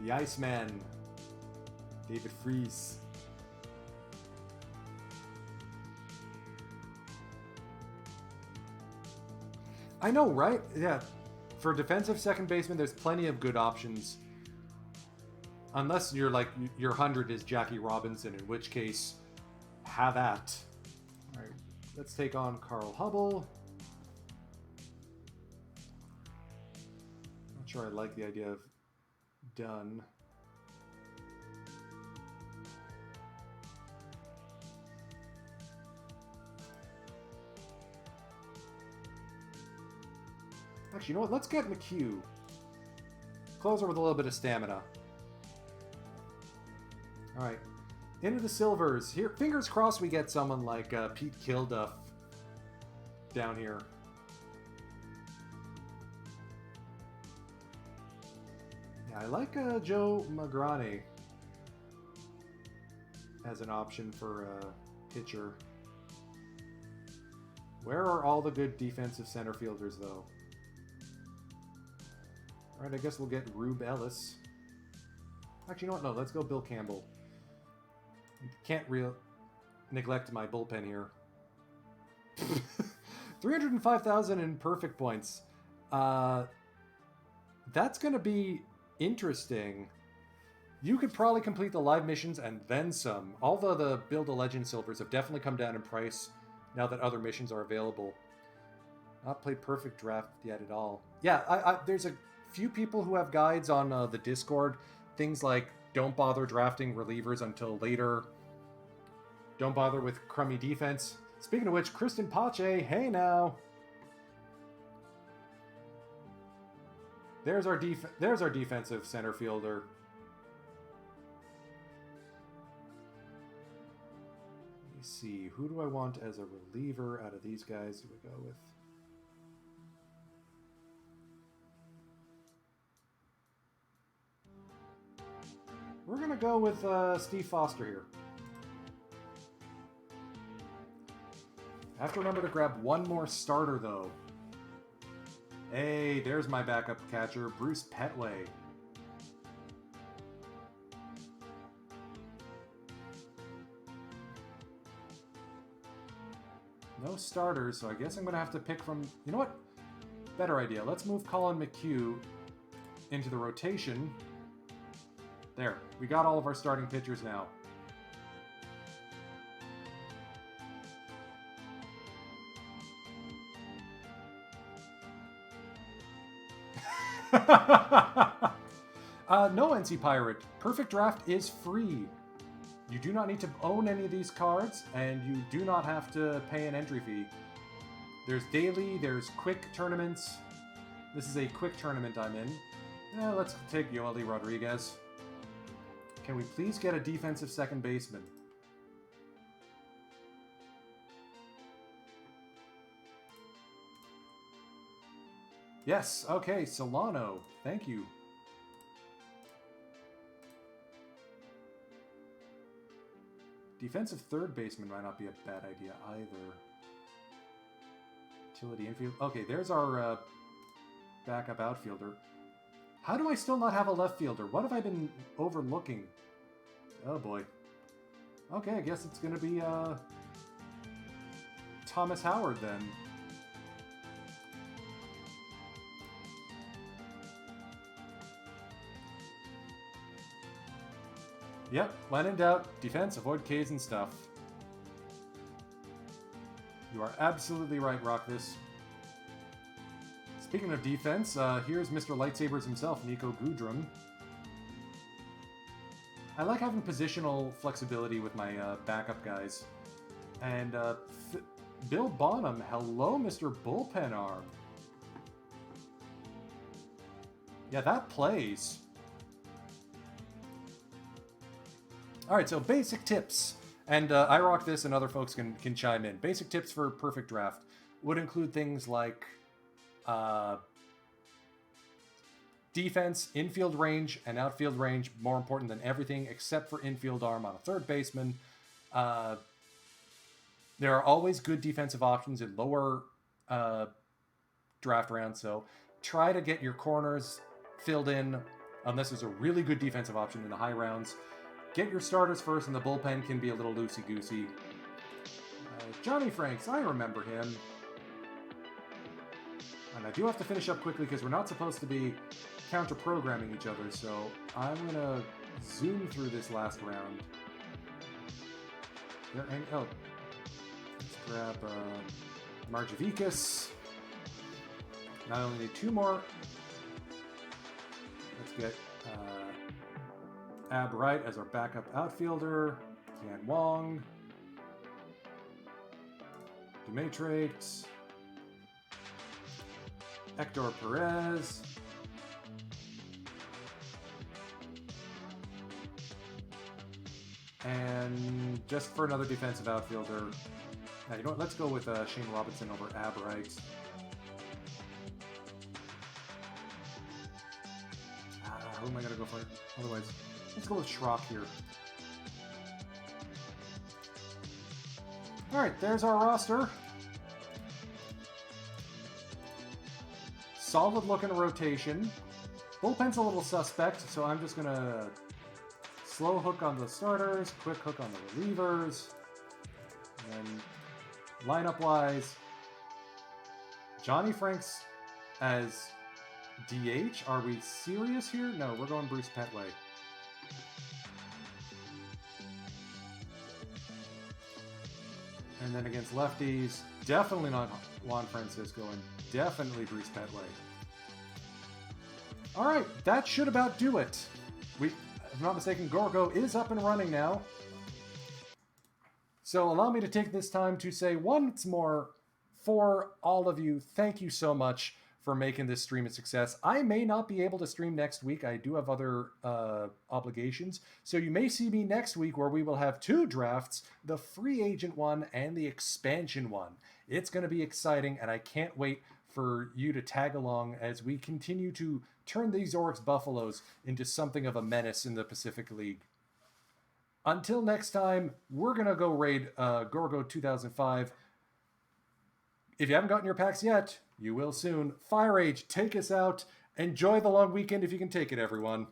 The Iceman, David Freese. I know, right? Yeah. For defensive second baseman, there's plenty of good options. Unless you're like, your 100 is Jackie Robinson, in which case, have at. Alright, let's take on Carl Hubble. Not sure I like the idea of Dunn. Actually, you know what? Let's get McHugh. Closer with a little bit of stamina. Alright. Into the silvers. Here, fingers crossed we get someone like Pete Kilduff down here. Yeah, I like Joe Magrane as an option for a pitcher. Where are all the good defensive center fielders, though? Alright, I guess we'll get Rube Ellis. Actually, you know what? No, let's go Bill Campbell. Can't neglect my bullpen here. 305,000 in perfect points. That's going to be interesting. You could probably complete the live missions and then some. Although the Build a Legend silvers have definitely come down in price now that other missions are available. Not played perfect draft yet at all. Yeah, there's a few people who have guides on the Discord. Things like don't bother drafting relievers until later. Don't bother with crummy defense. Speaking of which, Kristen Pache, hey now. There's our defensive center fielder. Let me see, who do I want as a reliever out of these guys? Who we go with? We're going to go with Steve Foster here. I have to remember to grab one more starter, though. Hey, there's my backup catcher, Bruce Petway. No starters, so I guess I'm going to have to pick from... You know what? Better idea. Let's move Colin McHugh into the rotation. There. We got all of our starting pitchers now. No, NC Pirate. Perfect Draft is free. You do not need to own any of these cards, and you do not have to pay an entry fee. There's daily, there's quick tournaments. This is a quick tournament I'm in. Let's take Yoeli Rodriguez. Can we please get a defensive second baseman? Yes, okay, Solano. Thank you. Defensive third baseman might not be a bad idea either. Utility infield. Okay, there's our backup outfielder. How do I still not have a left fielder? What have I been overlooking? Oh boy. Okay, I guess it's gonna be Thomas Howard then. Yep, when in doubt, defense, avoid Ks and stuff. You are absolutely right, Rock this. Speaking of defense, here's Mr. Lightsabers himself, Nico Gudrum. I like having positional flexibility with my backup guys. And Bill Bonham, hello, Mr. Bullpen Arm. Yeah, that plays. Alright, so basic tips. And I rock this and other folks can chime in. Basic tips for perfect draft would include things like defense, infield range, and outfield range, more important than everything except for infield arm on a third baseman. There are always good defensive options in lower draft rounds, so try to get your corners filled in unless there's a really good defensive option in the high rounds. Get your starters first, and the bullpen can be a little loosey-goosey. Johnny Franks, I remember him. And I do have to finish up quickly because we're not supposed to be counter-programming each other, so I'm going to zoom through this last round. Oh, let's grab Marjavikas. Not only need two more. Let's get Ab Wright as our backup outfielder. Tian Wong. Dumatrix. Hector Perez. And just for another defensive outfielder, now, you know what? Let's go with Shane Robinson over Ab Wright. Who am I going to go for? Otherwise, let's go with Schrock here. Alright, there's our roster. Solid looking rotation. Bullpen's a little suspect, so I'm just going to slow hook on the starters, quick hook on the relievers. And lineup-wise, Johnny Franks as DH? Are we serious here? No, we're going Bruce Petway. And then against lefties, definitely not Juan Francisco, and definitely Bruce Petway. Alright, that should about do it. If I'm not mistaken, Gorgo is up and running now. So allow me to take this time to say once more, for all of you, thank you so much for making this stream a success. I may not be able to stream next week. I do have other obligations. So you may see me next week where we will have two drafts, the free agent one and the expansion one. It's going to be exciting, and I can't wait for you to tag along as we continue to turn these Oryx Buffaloes into something of a menace in the Pacific League. Until next time, we're going to go raid Gorgo 2005. If you haven't gotten your packs yet, you will soon. Firage, take us out. Enjoy the long weekend if you can take it, everyone.